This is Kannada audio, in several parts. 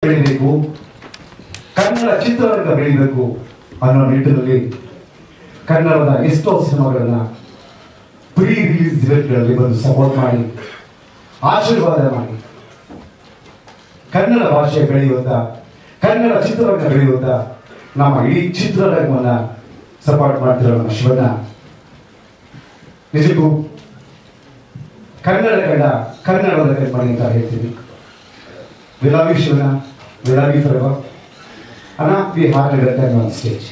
ಬೆಳಿಬೇಕು, ಕನ್ನಡ ಚಿತ್ರರಂಗ ಬೆಳಿಬೇಕು ಅನ್ನೋ ನಿಟ್ಟಿನಲ್ಲಿ ಕನ್ನಡದ ಎಷ್ಟೋ ಸಿನಿಮಾಗಳನ್ನ ಪ್ರೀ ರಿಲೀಸ್ ಇವೆಂಟ್ಗಳಲ್ಲಿ ಬಂದು ಸಪೋರ್ಟ್ ಮಾಡಿ ಆಶೀರ್ವಾದ ಮಾಡಿ ಕನ್ನಡ ಭಾಷೆ ಬೆಳೆಯುವಂತ, ಕನ್ನಡ ಚಿತ್ರರಂಗ ಬೆಳೆಯುವಂತ ನಮ್ಮ ಇಡೀ ಚಿತ್ರರಂಗವನ್ನ ಸಪೋರ್ಟ್ ಮಾಡ್ತಿರೋ ನಮ್ಮ ಶಿವಣ್ಣ ನಿಜಕ್ಕೂ ಕನ್ನಡ ಕಂಡ ಕನ್ನಡದ ಕಣ್ಮಣಿ ಅಂತ ಹೇಳ್ತೀವಿ. We love you, Shivana. We love you forever. Anna, we have a time on stage.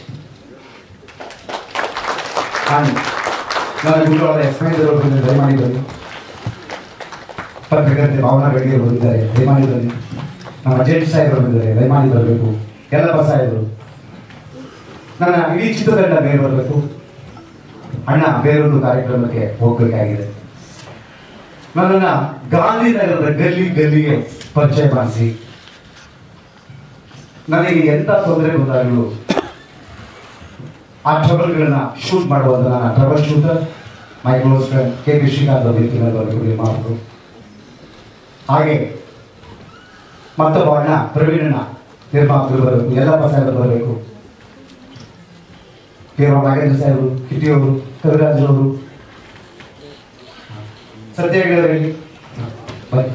And ನಾನು ಗುರುವಾದ ಎಸ್ಪೈದರ್ ಅವರು ದಯಮಾಡಿದಲ್ಲಿ ಪತ್ರಕರ್ತೆ ಭಾವನಾ ಗಡಿಗೆ ಬಂದಿದ್ದಾರೆ, ದಯಮಾಡಿ ಬನ್ನಿ. ನಮ್ಮ ಜೇಟ್ ಸಾಹೇಬರು ಬಂದಿದ್ದಾರೆ, ದಯಮಾಡಿ ಬರಬೇಕು. ಎಲ್ಲಪ್ಪ ಸಾಹೇಬರು, ನನ್ನ ಇಡೀ ಚಿತ್ರತಂಡ ಬೇರೆ ಬರಬೇಕು. ಅಣ್ಣ ಬೇರೊಂದು ಕಾರ್ಯಕ್ರಮಕ್ಕೆ ಹೋಗಬೇಕಾಗಿದೆ. ನನ್ನನ್ನು ಗಾಂಧಿನಗರದ ಗಲ್ಲಿಗೆ ಪರಿಚಯ ಮಾಡಿಸಿ ನನಗೆ ಎಂಥ ತೊಂದರೆ ಬಂದಾಗಲೂ ಆ ಟ್ರಬಲ್ಗಳನ್ನ ಶೂಟ್ ಮಾಡುವಂತ ನನ್ನ ಟ್ರಬಲ್ ಶೂಟರ್ ಮೈ ಕ್ಲೋಸ್ ಫ್ರೆಂಡ್ ಕೆ ಶ್ರೀಕಾಂತ್ ಬರಬೇಕು ನಿರ್ಮಾಪಕರು. ಹಾಗೆ ಮತ್ತೊಬ್ಬ ಅಣ್ಣ ಪ್ರವೀಣಣ್ಣ ನಿರ್ಮಾಪಕರು ಬರಬೇಕು, ಎಲ್ಲಪ್ಪ ಸಾಹೇಬರು ಬರಬೇಕು, ಕೆ ನಾಗೇಂದ್ರ ಸಾಹೇಬರು, ಕಿಟ್ಟಿಯವರು, ಕವಿರಾಜರವರು, ಸತ್ಯಾಗ್ರಹದಲ್ಲಿ ಬನ್ನಿ.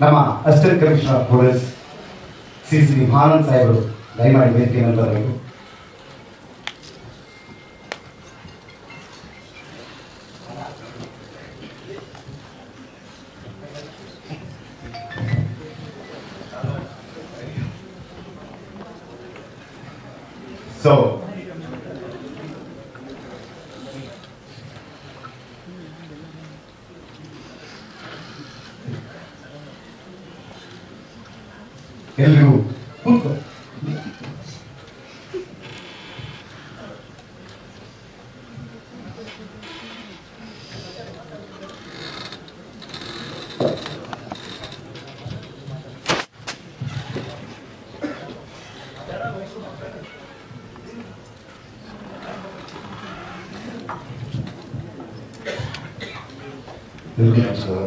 ನಮ್ಮ assistant commissioner of police C Bhanand ಸಾಹೇಬರು ದಯಮಾಡಿ ವೇದಿಕೆಯನ್ನು ಬರಬೇಕು. ಸೊ ಎಲ್ರಿಗೂ ಕೂತ್ಕೊ. ಎಲ್ರಿಗೂ ನಮಸ್ಕಾರ.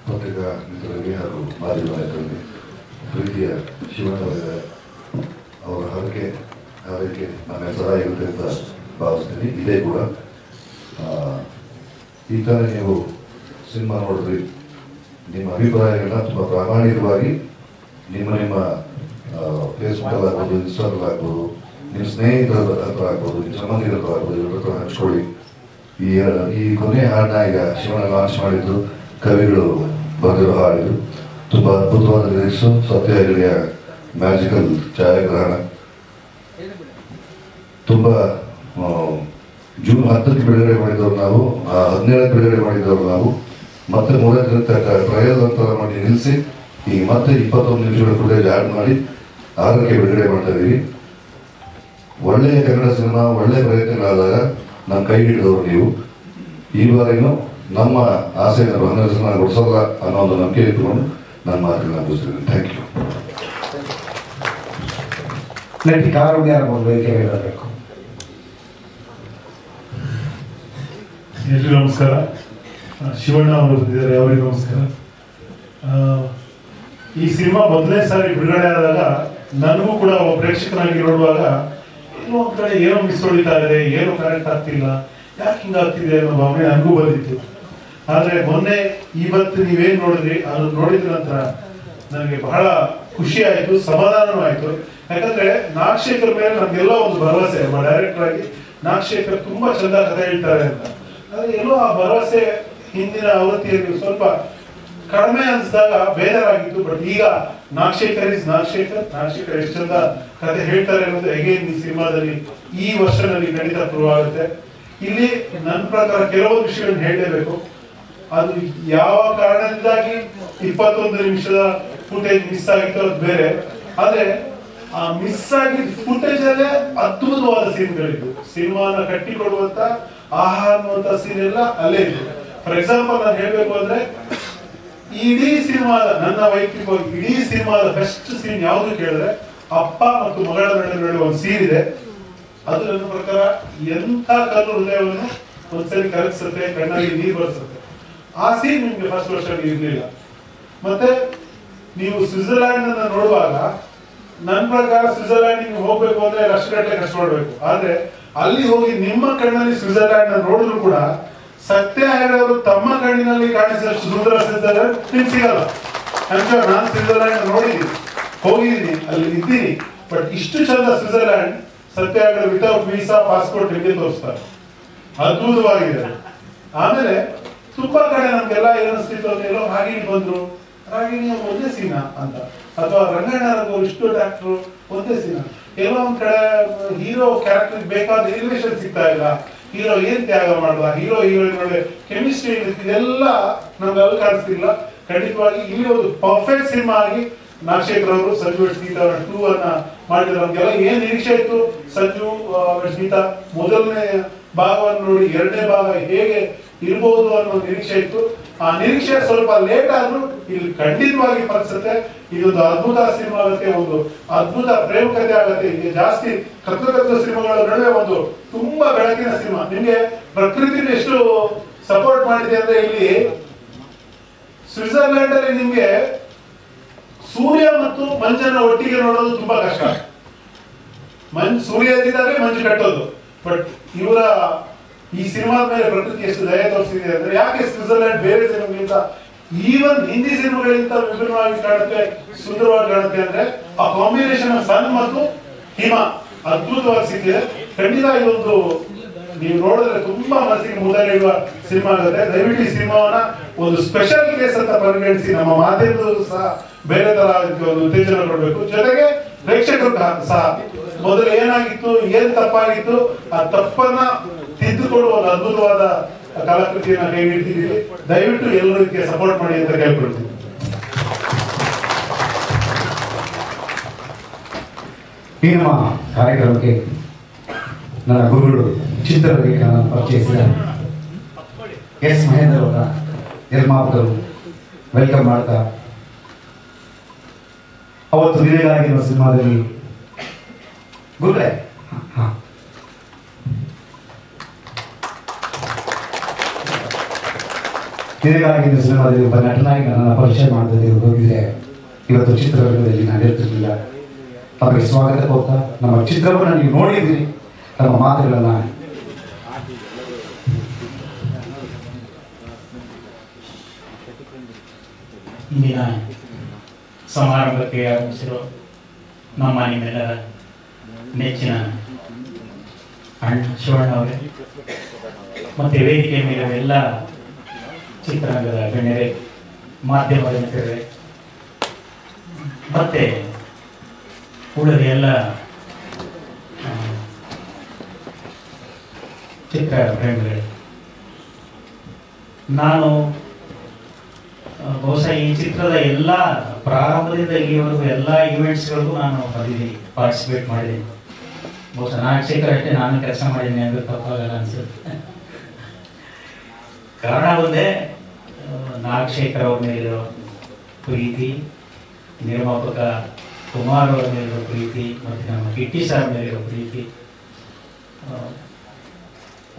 ಪತ್ರಿಕಾ ಮಿತ್ರರಿಗೆ ಹಾಗೂ ಮಾಧ್ಯಮ ನಾಯಕರಿಗೆ ಪ್ರೀತಿಯ ಶಿವಣ್ಣವರಿದ್ದಾರೆ. ಅವರ ಹಾರೈಕೆ ನನ್ನ ಸದಾ ಇರುತ್ತೆ ಅಂತ ಭಾವಿಸ್ತೀನಿ. ಇದೇ ಕೂಡ ಈ ಥರ ನೀವು ಸಿನಿಮಾ ನೋಡಿದ್ರಿ, ನಿಮ್ಮ ಅಭಿಪ್ರಾಯಗಳನ್ನ ತುಂಬ ಪ್ರಾಮಾಣಿಕವಾಗಿ ನಿಮ್ಮ ಫೇಸ್ಬುಕ್ಕಲ್ಲಿ ಆಗ್ಬೋದು, ಇನ್ಸ್ಟಾದಲ್ಲಿ ಆಗ್ಬೋದು, ನಿಮ್ಮ ಸ್ನೇಹಿತರ ಹತ್ರ ಆಗ್ಬೋದು, ನಿಮ್ಮ ಸಂಬಂಧಿಕರ ಹತ್ರ ಆಗ್ಬೋದು, ಇವ್ರ ಹತ್ರ ಹಂಚ್ಕೊಳ್ಳಿ. ಈ ಕೊನೆ ಹಾಡನ್ನ ಈಗ ಶಿವಣ್ಣ ಲಾಂಚ್ ಮಾಡಿದ್ದು ಕವಿಗಳು ಬರೆದಿರೋ ಹಾಡಿದ್ರು. ತುಂಬ ಅದ್ಭುತವಾದ ಲಿರಿಕ್ಸು, ಸತ್ಯಹಳ್ಳಿಯ ಮ್ಯಾಜಿಕಲ್ ಛಾಯಾಗ್ರಹಣ. ತುಂಬ ಜೂನ್ 10ಕ್ಕೆ ಬಿಡುಗಡೆ ಮಾಡಿದವರು ನಾವು, 17ಕ್ಕೆ ಬಿಡುಗಡೆ ಮಾಡಿದವರು ನಾವು, ಮತ್ತೆ 3 ಟ್ರಯಲ್ ಅಂತ ಮಾಡಿ ನಿಲ್ಲಿಸಿ ಈಗ ಮತ್ತೆ 21 ನಿಮಿಷಗಳ ಫುಟೇಜ್ ಆ್ಯಡ್ ಮಾಡಿ 6ಕ್ಕೆ ಬಿಡುಗಡೆ ಮಾಡ್ತಾ ಇದ್ದೀವಿ. ಒಳ್ಳೆಯ ಕನ್ನಡ ಸಿನಿಮಾ, ಒಳ್ಳೆಯ ಪ್ರಯತ್ನಗಳಾದಾಗ ನಮ್ಮ ಕೈ ಹಿಡಿದವರು ನೀವು. ಈ ಬಾರಿನೂ ನಮ್ಮ ಆಸೆಯನ್ನು ಹೊರಸಲ್ಲ ಅನ್ನೋ ಒಂದು ನಂಬಿಕೆ ಇಟ್ಕೊಂಡು ನನ್ನ ಮಾತುಗಳನ್ನ ಮುಗಿಸ್ತೀನಿ. Thank you. ನಟಿ ಕಾರುಣ್ಯ ವೇದಿಕೆ ಹೇಳಬೇಕು. ಎಲ್ರಿಗೂ ನಮಸ್ಕಾರ. ಶಿವಣ್ಣ ಅವರು ಬಂದಿದ್ದಾರೆ, ಅವರಿಗೆ ನಮಸ್ಕಾರ. ಈ ಸಿನಿಮಾ ಮೊದಲನೇ ಸಾರಿ ಬಿಡುಗಡೆ ಆದಾಗ ನನಗೂ ಕೂಡ ಒಬ್ಬ ಪ್ರೇಕ್ಷಕನಾಗಿ ನೋಡುವಾಗ ಏನೋ ಒಂದ್ ಕಡೆ ಏನೋ ಮಿಸ್ ಹೊಡಿತಾ ಇದೆ, ಏನೋ ಕರೆಕ್ಟ್ ಆಗ್ತಿಲ್ಲ, ಯಾಕೆ ಹಿಂಗಾಗ್ತಿದೆ ಅನ್ನೋ ಭಾವನೆ ನನಗೂ ಬಂದಿತ್ತು. ಆದ್ರೆ ಮೊನ್ನೆ ಇವತ್ತು ನೀವೇನ್ ನೋಡಿದ್ರಿ, ಅದು ನೋಡಿದ ನಂತರ ನನಗೆ ಬಹಳ ಖುಷಿ ಆಯ್ತು, ಸಮಾಧಾನವೂ ಆಯ್ತು. ಯಾಕಂದ್ರೆ ನಾಗಶೇಖರ್ ಮೇಲೆ ನಮ್ಗೆಲ್ಲ ಒಂದು ಭರವಸೆ, ಒಬ್ಬ ಡೈರೆಕ್ಟರ್ ಆಗಿ ನಾಗಶೇಖರ್ ತುಂಬಾ ಚಂದ ಕಥೆ ಹೇಳ್ತಾರೆ ಅಂತ. ಆದ್ರೆ ಎಲ್ಲೋ ಆ ಭರವಸೆ ಹಿಂದಿನ ಅವಧಿಯಲ್ಲಿ ಸ್ವಲ್ಪ ಕಡಿಮೆ ಅನ್ಸಿದಾಗ ಬೇಜಾರಾಗಿತ್ತು. ಬಟ್ ಈಗ ನಾಗಶೇಖರ್ ಎಷ್ಟು ಚಂದ ಕಥೆ ಹೇಳ್ತಾರೆ ಅನ್ನೋದು ಅಗೇನ್ ಈ ಸಿನಿಮಾದಲ್ಲಿ ಈ ವರ್ಷದಲ್ಲಿ ಖಂಡಿತ ಪ್ರೂವ್ ಆಗುತ್ತೆ. ಇಲ್ಲಿ ನನ್ನ ಪ್ರಕಾರ ಕೆಲವೊಂದು ವಿಷಯಗಳನ್ನ ಹೇಳಲೇಬೇಕು. ಅದು ಯಾವ ಕಾರಣದಿಂದಾಗಿ 21 ನಿಮಿಷದ ಫುಟೇಜ್ ಮಿಸ್ ಆಗಿತ್ತು ಅದು ಬೇರೆ. ಆದ್ರೆ ಆ ಮಿಸ್ ಆಗಿದ್ದ ಫುಟೇಜ್ ಅಲ್ಲೇ ಅದ್ಭುತವಾದ ಸೀನ್ಗಳಿದ್ದು, ಸಿನಿಮಾನ ಕಟ್ಟಿಕೊಡುವಂತ ಆಹಾ ಅನ್ನುವಂತ ಸೀನ್ ಎಲ್ಲ ಅಲ್ಲೇ ಇತ್ತು. ಫಾರ್ ಎಕ್ಸಾಂಪಲ್ ನಾನು ಹೇಳ್ಬೇಕು ಅಂದ್ರೆ ಇಡೀ ಸಿನಿಮಾದ, ನನ್ನ ವೈಯಕ್ತಿಕವಾಗಿ ಇಡೀ ಸಿನಿಮಾದ ಬೆಸ್ಟ್ ಸೀನ್ ಯಾವ್ದು ಕೇಳಿದ್ರೆ ಅಪ್ಪ ಮತ್ತು ಮಗಳ ನಡುವೆ ಒಂದು ಸೀನ್ ಇದೆ. ಅದು ನನ್ನ ಪ್ರಕಾರ ಎಂಥ ಕಲ್ಲು ಹೃದಯವನ್ನು ಒಂದ್ಸರಿ ಕರಗಿಸುತ್ತೆ, ಕಣ್ಣಾಗಿ ನೀರು ಬರ್ಸುತ್ತೆ. ಆ ಸೀನ್ ನಿಮ್ಗೆ ಫಸ್ಟ್ ವರ್ಷದಲ್ಲಿ ಇರಲಿಲ್ಲ. ಮತ್ತೆ ನೀವು ಸ್ವಿಟ್ಜರ್ಲ್ಯಾಂಡ್ ಅನ್ನ ನೋಡುವಾಗ ನನ್ನ ಪ್ರಕಾರ ಸ್ವಿಟ್ಜರ್ಲ್ಯಾಂಡ್ ನಿಮ್ಗೆ ಹೋಗ್ಬೇಕು ಅಂದ್ರೆ ಲಕ್ಷಗಟ್ಟಲೆ ಕಷ್ಟಪಡ್ಬೇಕು. ಆದ್ರೆ ಅಲ್ಲಿ ಹೋಗಿ ನಿಮ್ಮ ಕಣ್ಣಲ್ಲಿ ಸ್ವಿಟ್ಜರ್ಲ್ಯಾಂಡ್ ನ ನೋಡಿದ್ರು ಕೂಡ ಸತ್ಯಹರಿ ಅವರು ತಮ್ಮ ಕಣ್ಣಿನಲ್ಲಿ ಕಾಣಿಸಿದಷ್ಟು ಸುಂದರ ಸ್ವಿಟ್ಜರ್ಲ್ಯಾಂಡ್ ನಿಮ್ಗೆ ಸಿಗಲ್ಲ. ನಾನು ಸ್ವಿಟ್ಜರ್ಲ್ಯಾಂಡ್ ನೋಡಿದ್ದೀನಿ, ಹೋಗಿದ್ದೀನಿ, ಅಲ್ಲಿ ಇದ್ದೀನಿ. ಬಟ್ ಇಷ್ಟು ಚಂದ ಸ್ವಿಟ್ಜರ್ಲ್ಯಾಂಡ್ ಸತ್ಯಹರಿ ವಿತೌಟ್ ವೀಸಾ ಪಾಸ್ಪೋರ್ಟ್ ನಿಮಗೆ ತೋರಿಸ್ತಾರೆ, ಅದ್ಭುತವಾಗಿದೆ. ಆಮೇಲೆ ತುಂಬಾ ಕಡೆ ನಮ್ಗೆಲ್ಲ ಏನಿಸ್ತಿತ್ತು ಅಂದ್ರೆ ಎಲ್ಲೋ ರಾಗಿಣಿ ಬಂದ್ರು, ರಾಗಿಣಿ ಒಂದೇ ಸೀನಾ ಅಂತ, ಅಥವಾ ರಂಗಣ್ಣವರು ಇಷ್ಟು ಡಾಕ್ಟ್ರು ಒಂದೇ ಸೀನಾ. ಎಲ್ಲೋ ಒಂದ್ ಕಡೆ ಹೀರೋ ಕ್ಯಾರೆಕ್ಟರ್ ಬೇಕಾದ ಎಲಿವೇಶನ್ ಸಿಗ್ತಾ ಇಲ್ಲ, ಹೀರೋ ಏನ್ ತ್ಯಾಗ ಮಾಡುವ, ಹೀರೋ ಹೀರೋಯಿನ್ ಒಳ್ಳೆ ಕೆಮಿಸ್ಟ್ರಿ ಇದೆಲ್ಲ ನಮ್ಗೆ ಅಲ್ಲಿ ಕಾಣಿಸ್ತಿಲ್ಲ. ಖಂಡಿತವಾಗಿ ಇಲ್ಲಿ ಒಂದು ಪರ್ಫೆಕ್ಟ್ ಸಿನಿಮಾ ಆಗಿ ನಾಗಶೇಖರ್ ಅವರು ಸಂಜು ಸ್ಮಿತಾ 2 ಅನ್ನ ಮಾಡಿದ್ರು. ನಮ್ಗೆಲ್ಲ ಏನ್ ನಿರೀಕ್ಷೆ ಇತ್ತು, ಸಂಜು ಸ್ಮಿತಾ ಮೊದಲನೇ ಭಾಗವನ್ನು ನೋಡಿ ಎರಡನೇ ಭಾಗ ಹೇಗೆ ಇರ್ಬೋದು ಅನ್ನೋ ನಿರೀಕ್ಷೆ ಇತ್ತು. ಆ ನಿರೀಕ್ಷೆ ಸ್ವಲ್ಪ ಲೇಟ್ ಆದ್ರೂ ಇಲ್ಲಿ ಖಂಡಿತವಾಗಿ ಫಲಿಸುತ್ತೆ. ಇದೊಂದು ಅದ್ಭುತ ಸಿನಿಮಾ ಆಗುತ್ತೆ, ಒಂದು ಅದ್ಭುತ ಪ್ರೇಮ ಕಥೆ ಆಗುತ್ತೆ. ಈಗ ಜಾಸ್ತಿ ಕತ್ತು ಸಿನಿಮಾಗಳ ನಡುವೆ ಒಂದು ತುಂಬಾ ಬೆಳಕಿನ ಸಿನಿಮಾ. ನಿಮ್ಗೆ ಪ್ರಕೃತಿ ಎಷ್ಟು ಸಪೋರ್ಟ್ ಮಾಡಿದೆ ಅಂದ್ರೆ ಇಲ್ಲಿ ಸ್ವಿಟ್ಜರ್ಲ್ಯಾಂಡ್ ಅಲ್ಲಿ ನಿಮ್ಗೆ ಸೂರ್ಯ ಮತ್ತು ಮಂಜನ್ನ ಒಟ್ಟಿಗೆ ನೋಡೋದು ತುಂಬಾ ಕಷ್ಟ. ಸೂರ್ಯ ಎದ್ದಿದ್ದಾಗೆ ಮಂಜು ಕಟ್ಟೋದು. ಬಟ್ ಇವರ ಈ ಸಿನಿಮಾದ ಮೇಲೆ ಪ್ರಕೃತಿ ಎಷ್ಟು ದಯ ತೋರಿಸಿದೆ ಅಂದ್ರೆ, ಯಾಕೆ ಸ್ವಿಟ್ಜರ್ಲ್ಯಾಂಡ್ ಬೇರೆ ಸಿನಿಮಾಗಳಿಂದ ಈವನ್ ಹಿಂದಿ ಸಿನಿಮಾಗಳಿಂದ ವಿಭಿನ್ನವಾಗಿ ಕಾಣುತ್ತೆ, ಸುಂದರವಾಗಿ ಕಾಣುತ್ತೆ ಅಂದ್ರೆ ಆ ಕಾಂಬಿನೇಷನ್ ಸನ್ ಮತ್ತು ಹಿಮ ಅದ್ಭುತವಾಗಿ ಸಿಕ್ಕಿದೆ. ಖಂಡಿತ ಇದೊಂದು ನೀವು ನೋಡಿದ್ರೆ ತುಂಬಾ ಮನಸ್ಸಿಗೆ ಮುದ ನೀಡುವ ಸಿನಿಮಾ ಆಗುತ್ತೆ. ದಯವಿಟ್ಟು ಈ ಸಿನಿಮಾವನ್ನ ಒಂದು ಸ್ಪೆಷಲ್ ಕೇಸ್ ಅಂತ ಪರಿಗಣಿಸಿ ನಮ್ಮ ಮಾಧ್ಯಮದಲ್ಲೂ ಸಹ ಬೇರೆ ತರ ಒಂದು ಉತ್ತೇಜನ ಕೊಡಬೇಕು. ಜೊತೆಗೆ ಪ್ರೇಕ್ಷಕರು ಸಹ ಮೊದಲು ಏನಾಗಿತ್ತು, ಏನ್ ತಪ್ಪಾಗಿತ್ತು, ಆ ತಪ್ಪನ್ನ ತಿದ್ದುಕೊಡುವ ಒಂದು ಅದ್ಭುತವಾದ ಕಲಾಕೃತಿಯನ್ನ ಕೈ ಹಿಡಿದಿದ್ದೀವಿ. ದಯವಿಟ್ಟು ಎಲ್ಲರೂ ಇದಕ್ಕೆ ಸಪೋರ್ಟ್ ಮಾಡಿ ಅಂತ ಕೇಳ್ಕೊಳ್ತೀವಿ. ಈ ನಮ್ಮ ಕಾರ್ಯಕ್ರಮಕ್ಕೆ ನನ್ನ ಗುರುಗಳು ಚಿತ್ರಲೇಖನ ಪರಿಚಯಿಸಿದ ಎಸ್ ಮಹೇಂದ್ರ ಅವರ ನಿರ್ಮಾಪಕರು ವೆಲ್ಕಮ್ ಮಾಡ್ತಾ, ಅವತ್ತು ನಿನಗಾಗಿರುವ ಸಿನಿಮಾದಲ್ಲಿ ಗುರುಗಳೇ ನಿನಗಾಗಿರುವ ಸಿನಿಮಾದಲ್ಲಿ ಒಬ್ಬ ನಟನಾಗಿ ನನ್ನ ಪರಿಚಯ ಮಾಡಿದ್ರೆ ಹೋಗಿದ್ರೆ ಇವತ್ತು ಚಿತ್ರರಂಗದಲ್ಲಿ ನಾನು ಇರ್ತಿರ್ಲಿಲ್ಲ. ತಮಗೆ ಸ್ವಾಗತ ಕೊಡ್ತಾ, ನಮ್ಮ ಚಿತ್ರವನ್ನು ನೀವು ನೋಡಿದ್ದೀರಿ, ನಮ್ಮ ಮಾತುಗಳನ್ನ ಇಂದಿನ ಸಮಾರಂಭಕ್ಕೆ ಆಗಮಿಸಿರೋ ನಮ್ಮ ನಿಮ್ಮೆಲ್ಲರ ನೆಚ್ಚಿನ ಅಣ್ಣ ಶಿವಣ್ಣ ಅವರೇ, ಮತ್ತೆ ವೇದಿಕೆ ಮೇಲೆ ಎಲ್ಲ ಚಿತ್ರರಂಗದ ಗಣ್ಯರೇ, ಮಾಧ್ಯಮದ ಮಿತ್ರರೇ, ಮತ್ತೆ ಉಳಿದ ಎಲ್ಲ ಚಿತ್ರ ಪ್ರೇಮಿಗಳೇ, ನಾನು ಬಹುಶಃ ಈ ಚಿತ್ರದ ಎಲ್ಲ ಪ್ರಾರಂಭದಿಂದ ಇಲ್ಲಿವರೆಗೂ ಎಲ್ಲ ಇವೆಂಟ್ಸ್ಗಳಿಗೂ ನಾನು ಬಂದಿದ್ದೀನಿ, ಪಾರ್ಟಿಸಿಪೇಟ್ ಮಾಡಿದ್ದೀನಿ. ಬಹುಶಃ ನಾಗಶೇಖರ್ ಅಷ್ಟೇ ನಾನು ಕೆಲಸ ಮಾಡಿದ್ದೀನಿ ಅಂದ್ರೆ ತಪ್ಪಾಗಲ್ಲ ಅನ್ಸುತ್ತೆ. ಕಾರಣ ಒಂದೇ, ನಾಗಶೇಖರ್ ಅವ್ರ ಮೇಲಿರೋ ಪ್ರೀತಿ, ನಿರ್ಮಾಪಕ ಕುಮಾರ್ ಅವರ ಮೇಲಿರೋ ಪ್ರೀತಿ, ಮತ್ತು ನಮ್ಮ ಕಿಟ್ಟಿ ಸರ್ ಮೇಲಿರೋ ಪ್ರೀತಿ.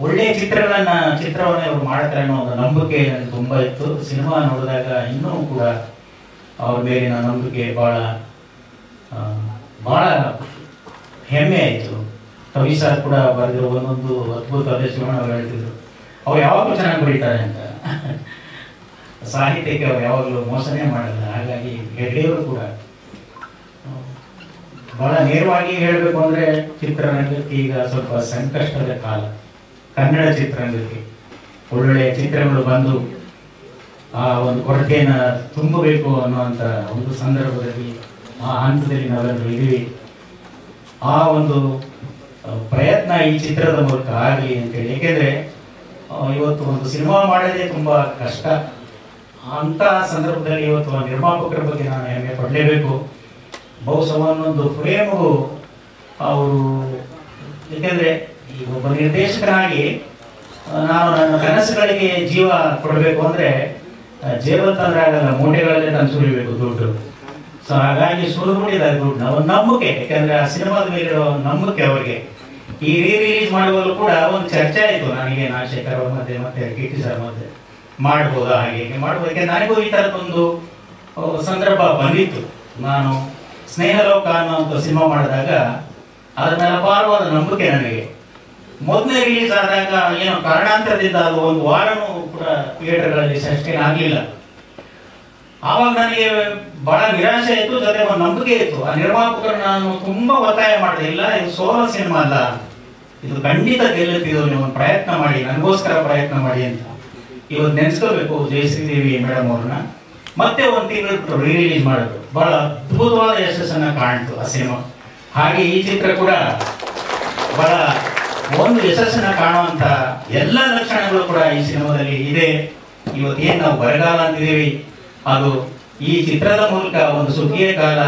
ಒಳ್ಳೆಯ ಚಿತ್ರವನ್ನೇ ಅವ್ರು ಮಾಡ್ತಾರೆ ಅನ್ನೋ ಒಂದು ನಂಬಿಕೆ ನನಗೆ ತುಂಬ ಇತ್ತು. ಸಿನಿಮಾ ನೋಡಿದಾಗ ಇನ್ನೂ ಕೂಡ ಅವ್ರ ಮೇಲಿನ ನಂಬಿಕೆ ಭಾಳ ಹೆಮ್ಮೆ ಆಯಿತು. ಕವಿ ಸರ್ ಕೂಡ ಬರೆದಿರೋ ಒಂದೊಂದು ಅದ್ಭುತ, ಅದೇ ಶಿವಣ್ಣ ಅವ್ರು ಹೇಳ್ತಿದ್ರು, ಅವ್ರು ಯಾವಾಗಲೂ ಚೆನ್ನಾಗಿ ಬರೀತಾರೆ ಅಂತ. ಸಾಹಿತ್ಯಕ್ಕೆ ಅವ್ರು ಯಾವಾಗಲೂ ಮೋಸನೇ ಮಾಡಲ್ಲ. ಹಾಗಾಗಿ ಹೆಗ್ಡೆಯವರು ಕೂಡ ಬಹಳ ನೇರವಾಗಿ ಹೇಳಬೇಕು ಅಂದರೆ, ಚಿತ್ರರಂಗಕ್ಕೆ ಈಗ ಸ್ವಲ್ಪ ಸಂಕಷ್ಟದ ಕಾಲ. ಕನ್ನಡ ಚಿತ್ರರಂಗಕ್ಕೆ ಒಳ್ಳೊಳ್ಳೆಯ ಚಿತ್ರಗಳು ಬಂದು ಆ ಒಂದು ಕೊರತೆಯನ್ನು ತುಂಬಬೇಕು ಅನ್ನುವಂಥ ಒಂದು ಸಂದರ್ಭದಲ್ಲಿ, ಆ ಹಂತದಲ್ಲಿ ನಾವೆಲ್ಲರೂ ಇದ್ದೀವಿ. ಆ ಒಂದು ಪ್ರಯತ್ನ ಈ ಚಿತ್ರದ ಮೂಲಕ ಆಗಲಿ ಅಂತೇಳಿ. ಏಕೆಂದರೆ ಇವತ್ತು ಒಂದು ಸಿನಿಮಾ ಮಾಡೋದೇ ತುಂಬ ಕಷ್ಟ. ಅಂಥ ಸಂದರ್ಭದಲ್ಲಿ ಇವತ್ತು ನಿರ್ಮಾಪಕರ ಬಗ್ಗೆ ನಾನು ಹೆಮ್ಮೆ ಪಡಲೇಬೇಕು. ಬಹುಶಃ ಒಂದೊಂದು ಫ್ರೇಮು ಅವರು, ಏಕೆಂದರೆ ಈ ಒಬ್ಬ ನಿರ್ದೇಶಕನಾಗಿ ನಾನು ನನ್ನ ಕನಸುಗಳಿಗೆ ಜೀವ ಕೊಡಬೇಕು ಅಂದರೆ ಜೇಬಂತಂದ್ರೆ ಆಗಲ್ಲ, ಮೂಟೆಗಳಲ್ಲೇ ತಂದು ಸುರಿಬೇಕು ದುಡ್ಡು. ಸೊ ಹಾಗಾಗಿ ಸುರಿದುಬಿಟ್ಟಿದ್ದಾರೆ ದುಡ್ಡು. ಒಂದು ನಂಬಿಕೆ, ಯಾಕಂದರೆ ಆ ಸಿನಿಮಾದ ಮೇಲಿರೋ ನಂಬಿಕೆ ಅವರಿಗೆ. ಈ ರಿಲೀಸ್ ಮಾಡುವಲ್ಲೂ ಕೂಡ ಒಂದು ಚರ್ಚೆ ಆಯಿತು ನನಗೆ, ನಾಗಶೇಖರ್ ಅವ್ರ ಮಧ್ಯೆ ಮತ್ತೆ ಕಿಟ್ಟಿ ಸರ್ ಮಧ್ಯೆ. ಮಾಡ್ಬೋದಾ ಹಾಗೆ ಮಾಡ್ಬೋದಕ್ಕೆ ನನಗೂ ಈ ಥರದೊಂದು ಸಂದರ್ಭ ಬಂದಿತ್ತು. ನಾನು ಸ್ನೇಹಲೋಕ ಅನ್ನೋ ಸಿನಿಮಾ ಮಾಡಿದಾಗ ಅದರ ಮೇಲೆ ಅಪಾರವಾದ ನಂಬಿಕೆ ನನಗೆ. ಮೊದಲನೇ ರಿಲೀಸ್ ಆದಾಗ ಏನೋ ಕಾರಣಾಂತರದಿಂದ ಅದು ಒಂದು ವಾರನೂ ಕೂಡ ಥಿಯೇಟರ್ಗಳಲ್ಲಿ ಸಸ್ಟೈನ್ ಆಗಲಿಲ್ಲ. ಆವಾಗ ನನಗೆ ಬಹಳ ನಿರಾಶೆ ಇತ್ತು, ಜೊತೆ ಒಂದು ನಂಬಿಕೆ ಇತ್ತು. ಆ ನಿರ್ಮಾಪಕರು ನಾನು ತುಂಬಾ ಒತ್ತಾಯ ಮಾಡಿದೆ, ಇಲ್ಲ ಇದು ಸೋಲೋ ಸಿನಿಮಾ ಅಲ್ಲ, ಇದು ಖಂಡಿತ ಗೆಲ್ಲುತ್ತಿದ್ದು, ನೀವು ಒಂದು ಪ್ರಯತ್ನ ಮಾಡಿ, ನನಗೋಸ್ಕರ ಪ್ರಯತ್ನ ಮಾಡಿ ಅಂತ. ಇವತ್ತು ನೆನೆಸ್ಕೋಬೇಕು ಜಯಶ್ರೀದೇವಿ ಮೇಡಮ್ ಅವ್ರನ್ನ. ಮತ್ತೆ ಒಂದು ತಿಂಗಳು ರಿಲೀಸ್ ಮಾಡಿದ್ರು, ಬಹಳ ಅದ್ಭುತವಾದ ಯಶಸ್ಸನ್ನ ಕಾಣ್ತು ಆ ಸಿನಿಮಾ. ಹಾಗೆ ಈ ಚಿತ್ರ ಕೂಡ ಬಹಳ ಒಂದು ಯಶಸ್ಸನ್ನ ಕಾಣುವಂತ ಎಲ್ಲ ಲಕ್ಷಣಗಳು ಕೂಡ ಈ ಸಿನಿಮಾದಲ್ಲಿ ಇದೆ. ಇವತ್ತೇನು ನಾವು ಬರಗಾಲ ಅಂತಿದ್ದೀವಿ, ಅದು ಈ ಚಿತ್ರದ ಮೂಲಕ ಒಂದು ಸುಗ್ಗಿಯ ಕಾಲ,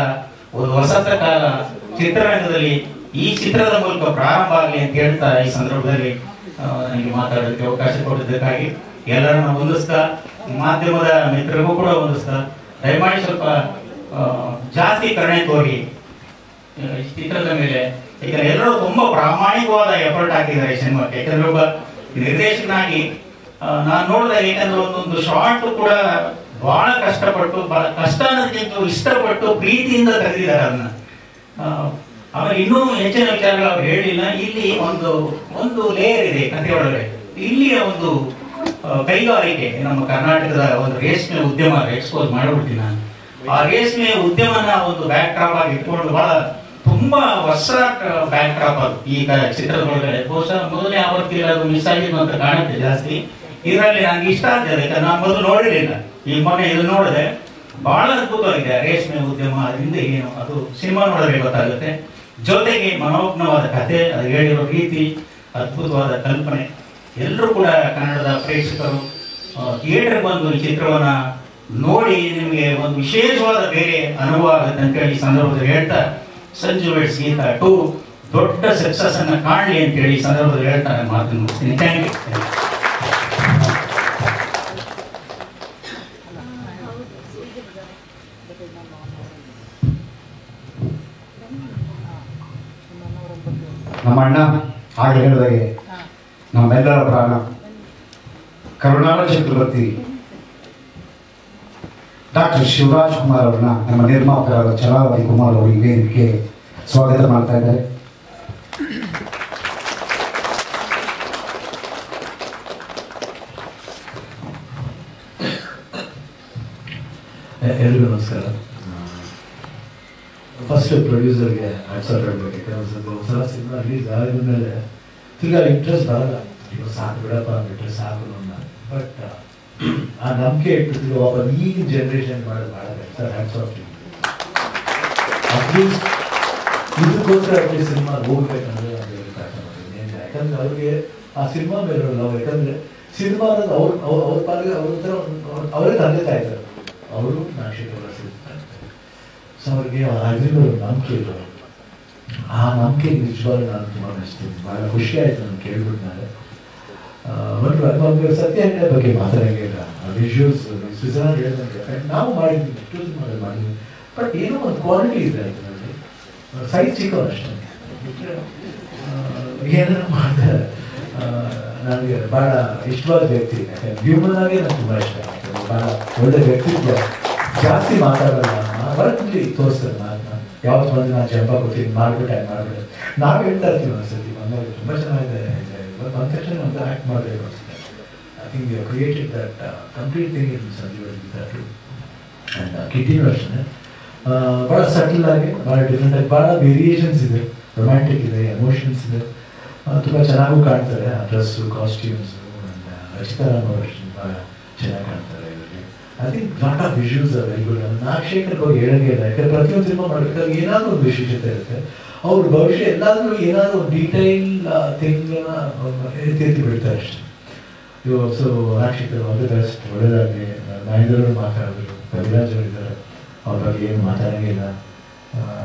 ಒಂದು ವಸಂತ ಕಾಲ ಚಿತ್ರರಂಗದಲ್ಲಿ ಈ ಚಿತ್ರದ ಮೂಲಕ ಪ್ರಾರಂಭ ಆಗಲಿ ಅಂತ ಹೇಳ್ತಾ ಈ ಸಂದರ್ಭದಲ್ಲಿ ನನಗೆ ಮಾತಾಡೋದಕ್ಕೆ ಅವಕಾಶ ಕೊಟ್ಟಿದ್ದಕ್ಕಾಗಿ ಎಲ್ಲರನ್ನ ಹೊಂದಿಸ್ತಾ, ಮಾಧ್ಯಮದ ಮಿತ್ರರಿಗೂ ಕೂಡ ಹೊಂದಿಸ್ತಾ, ದಯಮಾಡಿ ಸ್ವಲ್ಪ ಜಾಸ್ತಿ ಕರುಣೆ ತೋರಿ ಈ ಚಿತ್ರದ ಮೇಲೆ. ಯಾಕಂದ್ರೆ ಎಲ್ಲರೂ ತುಂಬಾ ಪ್ರಾಮಾಣಿಕವಾದ ಎಫರ್ಟ್ ಹಾಕಿದ್ದಾರೆ ಈ ಸಿನಿಮಾಕ್ಕೆ. ಯಾಕಂದ್ರೆ ಒಬ್ಬ ನಿರ್ದೇಶಕನಾಗಿ ನಾನು ನೋಡಿದಾಗ, ಯಾಕಂದ್ರೆ ಒಂದೊಂದು ಶಾರ್ಟ್ ಕೂಡ ಬಹಳ ಕಷ್ಟಪಟ್ಟು, ಬಹಳ ಕಷ್ಟ ಅನ್ನೋದಕ್ಕಿಂತ ಇಷ್ಟಪಟ್ಟು ಪ್ರೀತಿಯಿಂದ ತೆಗೆದಿದ್ದಾರೆ ಅದನ್ನ. ಆಮೇಲೆ ಇನ್ನೂ ಹೆಚ್ಚಿನ ವಿಚಾರಗಳು ಅವ್ರು ಹೇಳಿಲ್ಲ. ಇಲ್ಲಿ ಒಂದು ಲೇಯರ್ ಇದೆ ಕಥೆ ಒಳಗಡೆ. ಇಲ್ಲಿಯ ಒಂದು ಕೈಗಾರಿಕೆ, ನಮ್ಮ ಕರ್ನಾಟಕದ ಒಂದು ರೇಷ್ಮೆ ಉದ್ಯಮ ಎಕ್ಸ್ಪೋಸ್ ಮಾಡಿಬಿಡ್ತೀನಿ ನಾನು. ಆ ರೇಷ್ಮೆ ಉದ್ಯಮನ ಒಂದು ಬ್ಯಾಕ್ ಡ್ರಾಪ್ ಆಗಿ ಇಟ್ಕೊಂಡು ಬಹಳ ತುಂಬಾ ಹೊಸ ಬ್ಯಾಕ್ ಡ್ರಾಪ್ ಅದು ಈ ಚಿತ್ರದ ಒಳಗಡೆ. ಬಹುಶಃ ಮೊದಲನೇ ಆವೃತ್ತಿಯಲ್ಲಿ ಅದು ಮಿಸ್ ಆಗಿದ್ದು ಅಂತ ಕಾಣುತ್ತೆ ಜಾಸ್ತಿ. ಇದರಲ್ಲಿ ನಂಗೆ ಇಷ್ಟ ಆಗ್ತದೆ, ಯಾಕಂದ್ರೆ ನಾನು ಮೊದಲು ನೋಡಿರಲಿಲ್ಲ, ಈ ಮೊನ್ನೆ ಇದು ನೋಡಿದೆ. ಬಹಳ ಅದ್ಭುತವಾಗಿದೆ ರೇಷ್ಮೆ ಉದ್ಯಮ, ಅದರಿಂದ ಏನು ಅದು ಸಿನಿಮಾ ನೋಡಿದ್ರೆ ಗೊತ್ತಾಗುತ್ತೆ. ಜೊತೆಗೆ ಮನೋಜ್ಞವಾದ ಕಥೆ, ಅದು ಹೇಳಿರೋ ರೀತಿ, ಅದ್ಭುತವಾದ ಕಲ್ಪನೆ. ಎಲ್ಲರೂ ಕೂಡ ಕನ್ನಡದ ಪ್ರೇಕ್ಷಕರು ಥಿಯೇಟರ್ ಬಂದು ಈ ಚಿತ್ರವನ್ನ ನೋಡಿ ನಿಮಗೆ ಒಂದು ವಿಶೇಷವಾದ ಬೇರೆ ಅನುಭವ ಆಗುತ್ತೆ ಅಂತ ಹೇಳಿ ಈ ಸಂದರ್ಭದಲ್ಲಿ ಹೇಳ್ತಾ, ಸಂಜು ವೆಡ್ಸ್ ಗೀತಾ 2 ದೊಡ್ಡ ಸಕ್ಸಸ್ ಅನ್ನ ಕಾಣಲಿ ಅಂತ ಹೇಳಿ ಈ ಸಂದರ್ಭದಲ್ಲಿ ಹೇಳ್ತಾ ನಾನು ಮಾತನ್ನು ಮುಗಿಸ್ತೀನಿ. Thank you. ನಮ್ಮ ಅಣ್ಣ ಹಾಗೆ ಹೇಳಿದಾಗೆ ನಮ್ಮೆಲ್ಲರ ಪ್ರಾಣ ಕರುಣಾಳ ಚಕ್ರವರ್ತಿ ಡಾಕ್ಟರ್ ಶಿವರಾಜ್ ಕುಮಾರ್ ಅವ್ರನ್ನ ನಮ್ಮ ನಿರ್ಮಾಪಕರಾದ ಛಲಾವತಿ ಕುಮಾರ್ ಅವರು ಈ ವೇದಿಕೆ ಸ್ವಾಗತ ಮಾಡ್ತಾ ಇದ್ದಾರೆ. ಎಲ್ರಿಗೂ ನಮಸ್ಕಾರ. ಫಸ್ಟ್ ಪ್ರೊಡ್ಯೂಸರ್ಗೆ ಆನ್ಸರ್ ಹೇಳಬೇಕು. ಯಾಕಂದ್ರೆ ಹೊಸ ಸಿನಿಮಾ ರಿಲೀಸ್ ಆದ ಮೇಲೆ ತಿರ್ಗಾ ಇಂಟ್ರೆಸ್ಟ್ ಬರಲ್ಲ, ಈಗ ಸಾಕು ಬಿಡಪ್ಪ ಅಂದ್ಬಿಟ್ರೆ ಸಾಕು ನನ್ನ. ಬಟ್ ಆ ನಂಬಿಕೆ ಇಟ್ಟು ವಾಪಸ್ ಈಗಿನ ಜನ್ರೇಷನ್ ಮಾಡೋದು ಭಾಳ better. Hats off you. At least ಇದಕ್ಕೋಸ್ಕರ ಅಟ್ಲೀಸ್ಟ್ ಸಿನಿಮಾ ಹೋಗ್ಬೇಕಂದ್ರೆ ಅದು ಹೇಳ್ತೀನಿ. ಯಾಕಂದ್ರೆ ಅವ್ರಿಗೆ ಆ ಸಿನಿಮಾ ಮೇಲೆ ನಾವು, ಯಾಕಂದ್ರೆ ಸಿನಿಮಾ ಅನ್ನೋದು ಅವ್ರ ಪಾಲಿಗೆ ಅವ್ರ ಹತ್ರ ಅವರೇ ತಂದೆ ತಾಯಿದ್ದಾರೆ, ಅವರು ನಾಶಿಕರ ಸಿಗ್ತಾರೆ. ಸೊ ಅವ್ರಿಗೆ ಅದ್ರಿಂದ ನಂಬಿಕೆ ಇರೋದು, ಆ ನಂಬಿಕೆ ನಿಜವಾಗ್ಲೂ ನಾನು ತುಂಬ ಮೆಚ್ತೀನಿ. ಭಾಳ ಖುಷಿ ಆಯಿತು ನಾನು ಕೇಳ್ಬಿಟ್ಟು. ನಾನು ಒಂದು ಸತ್ಯ ಹಳ್ಳಿ ಬಗ್ಗೆ ಮಾತಾಡೋಂಗಿಲ್ಲ. ವಿಜುವಲ್ಸ್ ಸ್ವಿಟ್ಜರ್ಲ್ಯಾಂಡ್ ಹೇಳಿದಂಗೆ ನಾವು ಮಾಡಿದ್ವಿ, ಎಷ್ಟೊಂದು ಮಾಡಿದ್ವಿ. ಬಟ್ ಏನೋ ಒಂದು ಕ್ವಾಲಿಟಿ ಇದೆ ಅದರಲ್ಲಿ, ಸೈಜ್ ಚಿಕ್ಕವರು ಅಷ್ಟೇ. ಏನಾದ್ರು ಮಾಡ್ತಾರೆ. ನನಗೆ ಭಾಳ ಇಷ್ಟವಾದ ವ್ಯಕ್ತಿ, ಹ್ಯೂಮನ್ ಆಗೇ ನನಗೆ ತುಂಬ ಇಷ್ಟ. ಭಾಳ ಒಳ್ಳೆ ವ್ಯಕ್ತಿತ್ವ, ಜಾಸ್ತಿ ಮಾತಾಡೋಲ್ಲ, ಬರಲಿ ತೋರಿಸ್ತಾರೆ. ನಾನು ಯಾವತ್ತು ಬಂದು ನಾನು ಜಂಪ ಕೊಡ್ತೀನಿ, ಮಾಡ್ಬಿಟ್ಟೆ ಮಾಡ್ಬಿಟ್ಟೆ ನಾವು ಹೇಳ್ತಾ ಇರ್ತೀವಿ. ಒಂದ್ಸತಿ ಬಂದಾಗ ತುಂಬ ಚೆನ್ನಾಗಿದೆ, ಬಂದ ತಕ್ಷಣ ಒಂದು ಆ್ಯಕ್ಟ್ ಮಾಡಬೇಕು ಅನಿಸುತ್ತೆ. I think you created that complete thing in Sanjeev that. And ಕಿಟ್ಟಿನೂ ಅಷ್ಟೇ ಭಾಳ ಸಟಲ್ ಆಗಿ, ಭಾಳ ಡಿಫ್ರೆಂಟ್ ಆಗಿ, ಭಾಳ ವೇರಿಯೇಷನ್ಸ್ ಇದೆ, ರೊಮ್ಯಾಂಟಿಕ್ ಇದೆ, ಎಮೋಷನ್ಸ್ ಇದೆ. ತುಂಬ ಚೆನ್ನಾಗೂ ಕಾಣ್ತಾರೆ. ಆ dress, costumes. And Rachita Ram ಅವರು ಭಾಳ ಚೆನ್ನಾಗಿ ಕಾಣ್ತಾರೆ ಇದರಲ್ಲಿ. I think lot of visuals are very good. Nagashekar ಬಗ್ಗೆ ಹೇಳಂಗೆ ಇಲ್ಲ, ಯಾಕಂದ್ರೆ ಪ್ರತಿಯೊಂದು ಸಿನಿಮಾ ಮಾಡಬೇಕಾದ್ರೆ ಏನಾದರೂ ಒಂದು ವಿಶೇಷತೆ ಇರುತ್ತೆ. ಅವ್ರ ಭವಿಷ್ಯ ಎಲ್ಲಾದರೂ ಏನಾದರೂ ಡೀಟೈಲ್ ಥಿಂಗನ್ನ ಎತ್ತಿ ಬಿಡ್ತಾರೆ ಅಷ್ಟೇ. ಇವು so Nagashekar all the best, ಒಳ್ಳೆಯದಾಗಲಿ. ನಾಯಂದ್ರವರು ಮಾತಾಡಿದ್ರು, ಕವಿರಾಜ್ ಅವರು ಇದ್ದಾರೆ, ಅವ್ರ ಬಗ್ಗೆ ಏನು ಮಾತಾಡೋಂಗಿಲ್ಲ.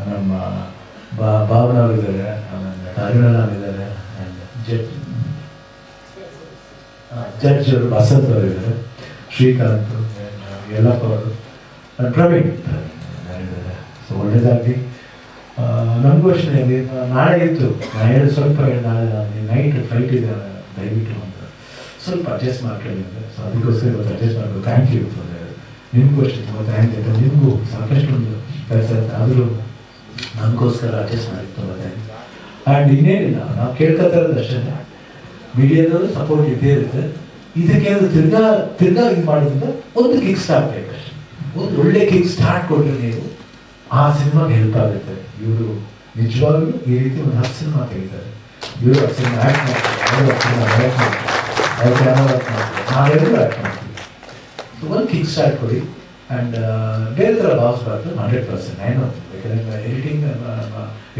ನಮ್ಮ ಭಾವನಾ ಅವರಿದ್ದಾರೆ, ಆಮೇಲೆ ಅರುಣರಾಮ್ ಇದ್ದಾರೆ, ಆ್ಯಂಡ್ ಜಡ್ಜ್ ಅವರು ಬಸಂತ್ ಅವರು ಇದ್ದಾರೆ, ಶ್ರೀಕಾಂತ್, ಯಲ್ಲಪ್ಪ ಅವರು, ಪ್ರವೀಣ್ ಇದ್ದಾರೆ. ಸೊ ಒಳ್ಳೆಯದಾಗಲಿ. ನಮಗೂ ಅಷ್ಟೇ ನಾಳೆ ಇತ್ತು, ನಾನು ಹೇಳಿ ಸ್ವಲ್ಪ ನಾಳೆ ನೈಟ್ ಫ್ಲೈಟ್ ಇದೆ ದಯವಿಟ್ಟು ಅಂತ. ಸ್ವಲ್ಪ ಅಡ್ಜಸ್ಟ್ ಮಾಡ್ಕೊಂಡಿದ್ದೆ. ಸೊ ಅದಕ್ಕೋಸ್ಕರ ಇವತ್ತು ಅಡ್ಜಸ್ಟ್ ಮಾಡಬೇಕು. ಥ್ಯಾಂಕ್ ಯು ಫಾರ್ ನಿಮಗೂ ಅಷ್ಟೇ ತುಂಬ ಥ್ಯಾಂಕ್ ಯು. ನಿಮಗೂ ಸಾಕಷ್ಟು ಒಂದು ಕೆಲಸ ಆದರೂ ನನಗೋಸ್ಕರ ಅಡ್ಜಸ್ಟ್ ಮಾಡಿ ತುಂಬ ಥ್ಯಾಂಕ್ ಯು. ಆ್ಯಂಡ್ ಇನ್ನೇನಿಲ್ಲ, ನಾವು ಕೇಳ್ಕೊತಾ ಇರೋದು ಅಷ್ಟೇ, ಮೀಡಿಯಾದವರು ಸಪೋರ್ಟ್ ಇದ್ದೇ ಇರುತ್ತೆ. ಇದಕ್ಕೆ ತಿರ್ಗಾ ಇದು ಮಾಡೋದ್ರಿಂದ ಒಂದು ಕಿಕ್ ಸ್ಟಾರ್ಟ್ ಬೇಕು ಅಷ್ಟೇ. ಒಂದು ಒಳ್ಳೆ ಕಿಕ್ ಸ್ಟಾರ್ಟ್ ಕೊಟ್ಟರೆ ನೀವು ಆ ಸಿನಿಮಾಗೆ ಹೆಲ್ಪ್ ಆಗುತ್ತೆ. ಇವರು ನಿಜವಾಗ್ಲೂ ಈ ರೀತಿ ಒಂದು 10 ಸಿನಿಮಾ ತೆಗಿತಾರೆ. ಇವರು 10 ಸಿನಿಮಾ ಆ್ಯಕ್ಟ್ ಮಾಡ್ತಾರೆ, ಅವರು 10 ಸಿನಿಮಾ ಆ್ಯಕ್ಟ್ ಮಾಡ್ತಾರೆ, ಅವ್ರು ಕ್ಯಾಮರಾ ವರ್ಕ್ ಮಾಡ್ತಾರೆ, ನಾವೆಲ್ಲರೂ ಆ್ಯಕ್ಟ್ ಮಾಡ್ತೀವಿ. ಸೊ ಒಂದು ಕಿಕ್ ಸ್ಟಾರ್ಟ್ ಕೊಡಿ. ಆ್ಯಂಡ್ ಬೇರೆ ಥರ ಬಾಸ್ ಬರ್ತದೆ 100%. ಏನೋ ಯಾಕಂದರೆ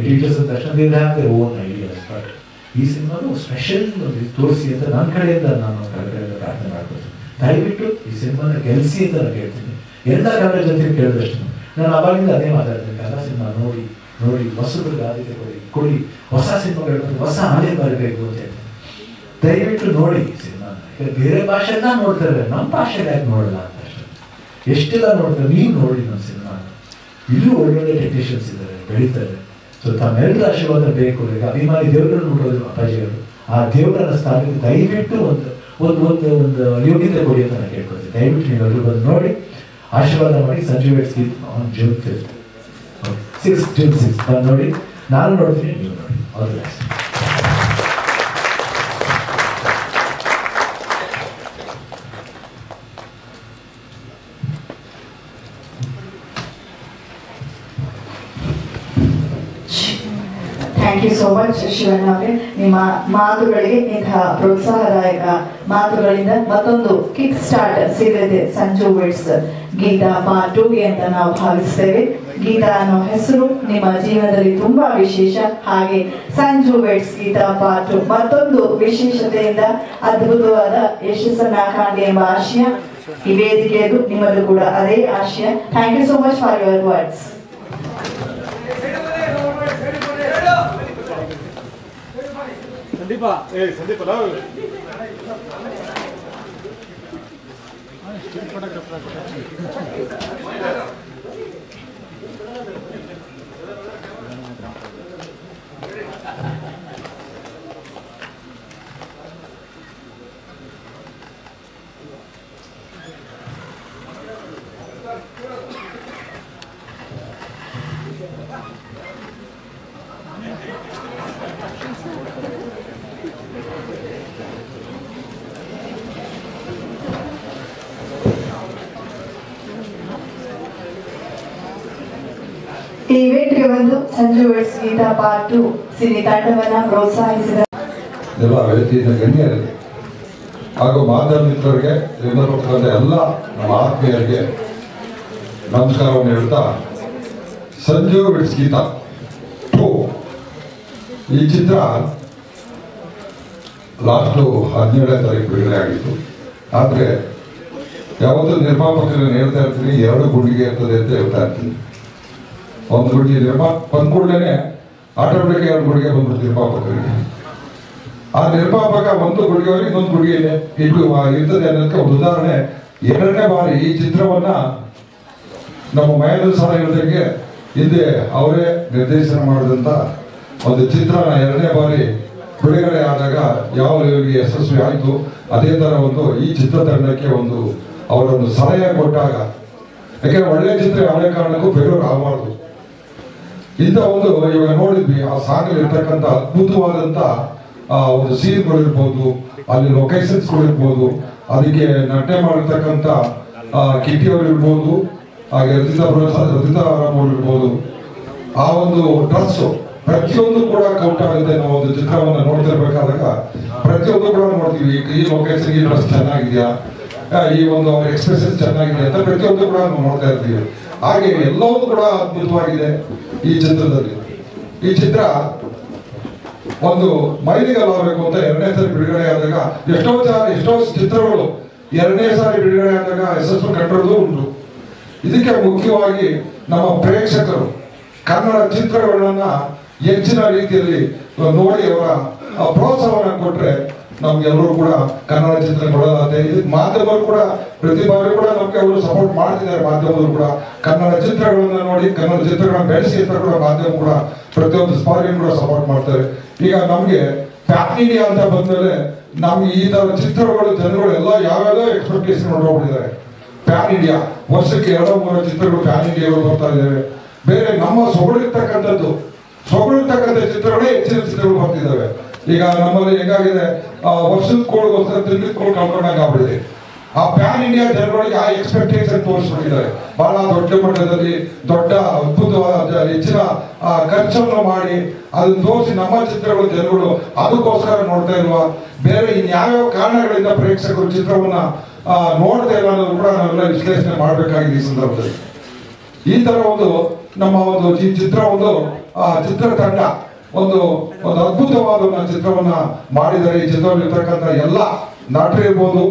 ಎಡಿಟರ್ಸ್ ಅಂದ ತಕ್ಷಣ they have their own ideas. But ಈ ಸಿನಿಮಾನು ಸ್ಪೆಷಲ್ ತೋರಿಸಿ ಅಂತ ನನ್ನ ಕಡೆಯಿಂದ ನಾನು ಪ್ರಾರ್ಥನೆ ಮಾಡ್ಕೊಳ್ತೀನಿ. ದಯವಿಟ್ಟು ಈ ಸಿನಿಮಾನ ಗೆಲ್ಲಿಸಿ ಅಂತ ನಾನು ಹೇಳ್ತೀನಿ. ಎಲ್ಲ ಕನ್ನಡ ಜನತೆಗೆ ಕೇಳಿದಷ್ಟು ನಾನು ಅವಾಗಿಂದ ಅದೇ ಮಾತಾಡ್ತೀನಿ. ಕನ್ನಡ ಸಿನಿಮಾ ನೋಡಿ ಹೊಸಬ್ರಿಗೆ ಆದ್ಯತೆ ಕೊಡಿ, ಹೊಸ ಸಿನಿಮಾಗಳು ಹೊಸ ಆನೆ ಬರಬೇಕು ಅಂತ ಹೇಳ್ತೀನಿ. ದಯವಿಟ್ಟು ನೋಡಿ ಸಿನಿಮಾನ. ಬೇರೆ ಭಾಷೆನ ನೋಡ್ತಾರೆ, ನಮ್ಮ ಭಾಷೆಗೆ ಯಾಕೆ ನೋಡಲ್ಲ ಅಂತ ಅಷ್ಟೇ. ಎಷ್ಟೆಲ್ಲ ನೋಡ್ತಾರೆ, ನೀವು ನೋಡಿ ನಮ್ಮ ಸಿನಿಮಾನ. ಇಲ್ಲೂ ಒಳ್ಳೊಳ್ಳೆ ಟೆಕ್ನಿಷಿಯನ್ಸ್ ಇದ್ದಾರೆ, ಬೆಳೀತಾರೆ. ಸೊ ತಮ್ಮೆಲ್ಲರ ಆಶೀರ್ವಾದ ಬೇಕು. ಈಗ ಅಭಿಮಾನಿ ದೇವರನ್ನು ನೋಡೋದು ಅಪ್ಪಾಜಿಯವರು. ಆ ದೇವರನ್ನ ಸ್ಥಾನಕ್ಕೆ ದಯವಿಟ್ಟು ಒಂದು ಯೋಗ್ಯತೆ ಕೊಡಿ ಅಂತ ನಾನು ಕೇಳ್ಕೊಳ್ತೀನಿ. ದಯವಿಟ್ಟು ನೀವೆಲ್ಲರೂ ಬಂದು ನೋಡಿ ಆಶೀರ್ವಾದ ಮಾಡಿ. Sanju weds on June 5th, 6th June 6th ಬಂದು ನೋಡಿ. ನಾನು ನೋಡ್ತೀನಿ, ನೀವು ನೋಡಿ. All the best. Thank you so much Shivanna ಅವರೇ. ನಿಮ್ಮ ಮಾತುಗಳಿಗೆ, ಇಂತಹ ಪ್ರೋತ್ಸಾಹದಾಯಕ ಮಾತುಗಳಿಂದ ಮತ್ತೊಂದು ಕಿಕ್ ಸ್ಟಾರ್ಟ್ ಸಿಗಲಿದೆ ಸಂಜು ವೆಡ್ಸ್ ಗೀತಾ ಪಾರ್ಟ್ 2 ಅಂತ ನಾವು ಭಾವಿಸ್ತೇವೆ. ಗೀತಾ ಅನ್ನೋ ಹೆಸರು ನಿಮ್ಮ ಜೀವನದಲ್ಲಿ ತುಂಬಾ ವಿಶೇಷ. ಹಾಗೆ ಸಂಜು ವೆಡ್ಸ್ ಗೀತಾ ಪಾರ್ಟ್ 2 ಮತ್ತೊಂದು ವಿಶೇಷತೆಯಿಂದ ಅದ್ಭುತವಾದ ಯಶಸ್ಸನ್ನ ಕಾಣಲಿ ಎಂಬ ಆಶಯ ಈ ವೇದಿಕೆಯದು. ನಿಮ್ಮದು ಕೂಡ ಅದೇ ಆಶಯ. Thank you so much for your words. ಈ ವೇದಿಕೆ ಒಂದು Sanju weds Geetha part 2 cine ತಂಡವನ್ನ ಪ್ರೋತ್ಸಾಹಿಸಿದ ಎಲ್ಲ ವೇದಿಕೆಯ ಗಣ್ಯರಿಗೆ ಹಾಗೂ ಮಾಧ್ಯಮ ಮಿತ್ರರಿಗೆ, ನಿರ್ಮಾಪಕರಾದ ಎಲ್ಲ ನಮ್ಮ ಆತ್ಮೀಯರಿಗೆ ನಮಸ್ಕಾರವನ್ನು ಹೇಳ್ತಾ, ಸಂಜು ವೆಡ್ಸ್ ಗೀತಾ 2 ಈ ಚಿತ್ರ ಲಾಸ್ಟು 17ನೇ ತಾರೀಕು ಬಿಡುಗಡೆ ಆಗಿತ್ತು. ಆದರೆ ಯಾವತ್ತೂ ನಿರ್ಮಾಪಕರನ್ನು ಹೇಳ್ತಾ ಇರ್ತೀನಿ, 2 ಗುಂಡಿಗೆ ಇರ್ತದೆ ಅಂತ ಹೇಳ್ತಾ ಇರ್ತೀನಿ. ಒಂದು ಗುಂಡಿಗೆ ಬಂದ ಕೂಡಲೇ ಆಟೋಮೆಟಿಕ್ 2 ಗುಂಡಿಗೆ ಬಂದ್ಬಿಟ್ಟು ನಿರ್ಮಾಪಕರಿಗೆ. ಆ ನಿರ್ಮಾಪಕ ಒಂದು ಗುಡಿಗೆವರೆಗೆ ಇನ್ನೊಂದು ಗುಡಿಗೆ ಇರ್ತದೆ ಅನ್ನೋದಕ್ಕೆ ಒಂದು ಉದಾಹರಣೆ. 2ನೇ ಬಾರಿ ಈ ಚಿತ್ರವನ್ನ ನಮ್ಮ ಮಹೇಂದ್ರ ಸರ್ ಹೇಳಿದಂಗೆ ಹಿಂದೆ ಅವರೇ ನಿರ್ದೇಶನ ಮಾಡಿದಂತ ಒಂದು ಚಿತ್ರನ 2ನೇ ಬಾರಿ ಬಿಡುಗಡೆ ಆದಾಗ ಯಾವ ಲೆವೆಲ್ಗೆ ಯಶಸ್ವಿ ಆಯಿತು, ಅದೇ ತರ ಒಂದು ಈ ಚಿತ್ರತಂಡಕ್ಕೆ ಒಂದು ಅವರೊಂದು ಸಲಹೆ ಕೊಟ್ಟಾಗ, ಯಾಕೆಂದ್ರೆ ಒಳ್ಳೆ ಚಿತ್ರ ಯಾವುದೇ ಕಾರಣಕ್ಕೂ ಫೇಲ್ಯೂರ್ ಆಗಬಾರ್ದು. ಇಂಥ ಒಂದು ಇವಾಗ ನೋಡಿದ್ವಿ, ಆ ಸಾಂಗಲ್ಲಿ ಇರ್ತಕ್ಕಂಥ ಅದ್ಭುತವಾದಂತ ಒಂದು ಸೀನ್ಗಳಿರ್ಬೋದು, ಅಲ್ಲಿ ಲೊಕೇಶನ್ಸ್ಗಳಿರ್ಬೋದು, ಅದಕ್ಕೆ ನಟನೆ ಮಾಡಿರ್ತಕ್ಕಂಥ ಕಿಟ್ಟಿ ಅವರು ಇರ್ಬೋದು, ಹಾಗೆ ರಚಿತಾರಾಮ್ ಅವರು ಇರ್ಬೋದು, ಆ ಒಂದು ಡ್ರೆಸ್ಸು ಪ್ರತಿಯೊಂದು ಕೂಡ ಕೌಂಟ್ ಆಗುತ್ತೆ. ನಾವು ಒಂದು ಚಿತ್ರವನ್ನು ನೋಡ್ತಿರ್ಬೇಕಾದಾಗ ಪ್ರತಿಯೊಂದು ಕೂಡ ನೋಡ್ತೀವಿ, ಈ ಲೊಕೇಶನ್ ಈ ಡ್ರೆಸ್ ಚೆನ್ನಾಗಿದೆಯಾ, ಈ ಒಂದು ಅವ್ರ ಎಕ್ಸ್ಪ್ರೆಷನ್ ಚೆನ್ನಾಗಿದೆ ಅಂತ ಪ್ರತಿಯೊಂದು ಕೂಡ ನಾವು ನೋಡ್ತಾ ಇರ್ತೀವಿ. ಹಾಗೆ ಎಲ್ಲವೂ ಕೂಡ ಅದ್ಭುತವಾಗಿದೆ ಈ ಚಿತ್ರದಲ್ಲಿ. ಈ ಚಿತ್ರ ಒಂದು ಮೈಲಿಗಲ್ಲಾಗಬೇಕು ಅಂತ 2ನೇ ಸಾರಿ ಬಿಡುಗಡೆ ಆದಾಗ, ಎಷ್ಟೋ ಚಿತ್ರಗಳು 2ನೇ ಸಾರಿ ಬಿಡುಗಡೆ ಆದಾಗ ಯಶಸ್ಸು ಕಂಡಿರೋದು ಉಂಟು. ಇದಕ್ಕೆ ಮುಖ್ಯವಾಗಿ ನಮ್ಮ ಪ್ರೇಕ್ಷಕರು ಕನ್ನಡ ಚಿತ್ರಗಳನ್ನ ಹೆಚ್ಚಿನ ರೀತಿಯಲ್ಲಿ ನೋಡಿ ಅವರ ಪ್ರೋತ್ಸಾಹವನ್ನು ಕೊಟ್ರೆ ನಮ್ಗೆಲ್ಲರೂ ಕೂಡ ಕನ್ನಡ ಚಿತ್ರ ಕೊಡಲಾಗುತ್ತೆ. ಇದಕ್ಕೆ ಮಾಧ್ಯಮರು ಕೂಡ ಪ್ರತಿ ಬಾರಿ ಕೂಡ ನಮ್ಗೆ ಅವರು ಸಪೋರ್ಟ್ ಮಾಡ್ತಿದ್ದಾರೆ. ಮಾಧ್ಯಮದವರು ಕೂಡ ಕನ್ನಡ ಚಿತ್ರಗಳನ್ನ ನೋಡಿ, ಕನ್ನಡ ಚಿತ್ರಗಳನ್ನ ಬೆಳೆಸಿ ಅಂತ ಕೂಡ ಮಾಧ್ಯಮ ಕೂಡ ಪ್ರತಿಯೊಂದು ಸ್ಪಾರ್ಗೆ ಕೂಡ ಸಪೋರ್ಟ್ ಮಾಡ್ತಾರೆ. ಈಗ ನಮ್ಗೆ ಪ್ಯಾನ್ ಇಂಡಿಯಾ ಅಂತ ಬಂದ್ಮೇಲೆ ನಮ್ಗೆ ಈ ತರ ಚಿತ್ರಗಳು ಜನಗಳು ಎಲ್ಲ ಯಾವ್ಯಾವ ಎಕ್ಸ್ಪೆಕ್ಟೇಷನ್ ಹೊರಟೋಗ್ಬಿಟ್ಟಿದ್ದಾರೆ. ಪ್ಯಾನ್ ಇಂಡಿಯಾ ವರ್ಷಕ್ಕೆ 2-3 ಚಿತ್ರಗಳು ಪ್ಯಾನ್ ಇಂಡಿಯಾಗಳು ಬರ್ತಾ ಇದ್ದಾವೆ. ಬೇರೆ ನಮ್ಮ ಸೊಗಳಿರ್ತಕ್ಕಂಥ ಚಿತ್ರಗಳೇ ಹೆಚ್ಚಿನ ಚಿತ್ರಗಳು ಬರ್ತಿದ್ದಾವೆ. ಈಗ ನಮ್ಮಲ್ಲಿ ಹೇಗಾಗಿದೆ, ವರ್ಷದ ಕೋಳಿಗೋಸ್ಕರ ತಿಂಗಳ ಕೋಳಿ ಕಳ್ಕೊಂಡಾಗ ಆಗ್ಬಿಟ್ಟಿದೆ. ಆ ಪ್ಯಾನ್ ಇಂಡಿಯಾ ಜನಗಳಿಗೆ ಆ ಎಕ್ಸ್ಪೆಕ್ಟೇಷನ್ ತೋರಿಸ್ಬಿಟ್ಟಿದ್ದಾರೆ. ಬಹಳ ದೊಡ್ಡ ಮಟ್ಟದಲ್ಲಿ ದೊಡ್ಡ ಅದ್ಭುತವಾದ ಹೆಚ್ಚಿನ ಖರ್ಚನ್ನು ಮಾಡಿ ಅದನ್ನ ತೋರಿಸಿ ನಮ್ಮ ಚಿತ್ರಗಳು ಜನಗಳು ಅದಕ್ಕೋಸ್ಕರ ನೋಡ್ತಾ ಇಲ್ವಾ, ಬೇರೆ ಇನ್ಯಾವ್ಯಾವ ಕಾರಣಗಳಿಂದ ಪ್ರೇಕ್ಷಕರು ಚಿತ್ರವನ್ನ ನೋಡ್ತಾ ಇಲ್ಲ ಅನ್ನೋದು ಕೂಡ ನಾವೆಲ್ಲ ವಿಶ್ಲೇಷಣೆ ಮಾಡಬೇಕಾಗಿದೆ ಈ ಸಂದರ್ಭದಲ್ಲಿ. ಈ ತರ ಒಂದು ನಮ್ಮ ಒಂದು ಈ ಚಿತ್ರ ಒಂದು ಚಿತ್ರತಂಡ ಒಂದು ಅದ್ಭುತವಾದ ಚಿತ್ರವನ್ನ ಮಾಡಿದ್ದಾರೆ. ಈ ಚಿತ್ರದಲ್ಲಿರ್ತಕ್ಕಂಥ ಎಲ್ಲ ನಟರು ಇರ್ಬೋದು,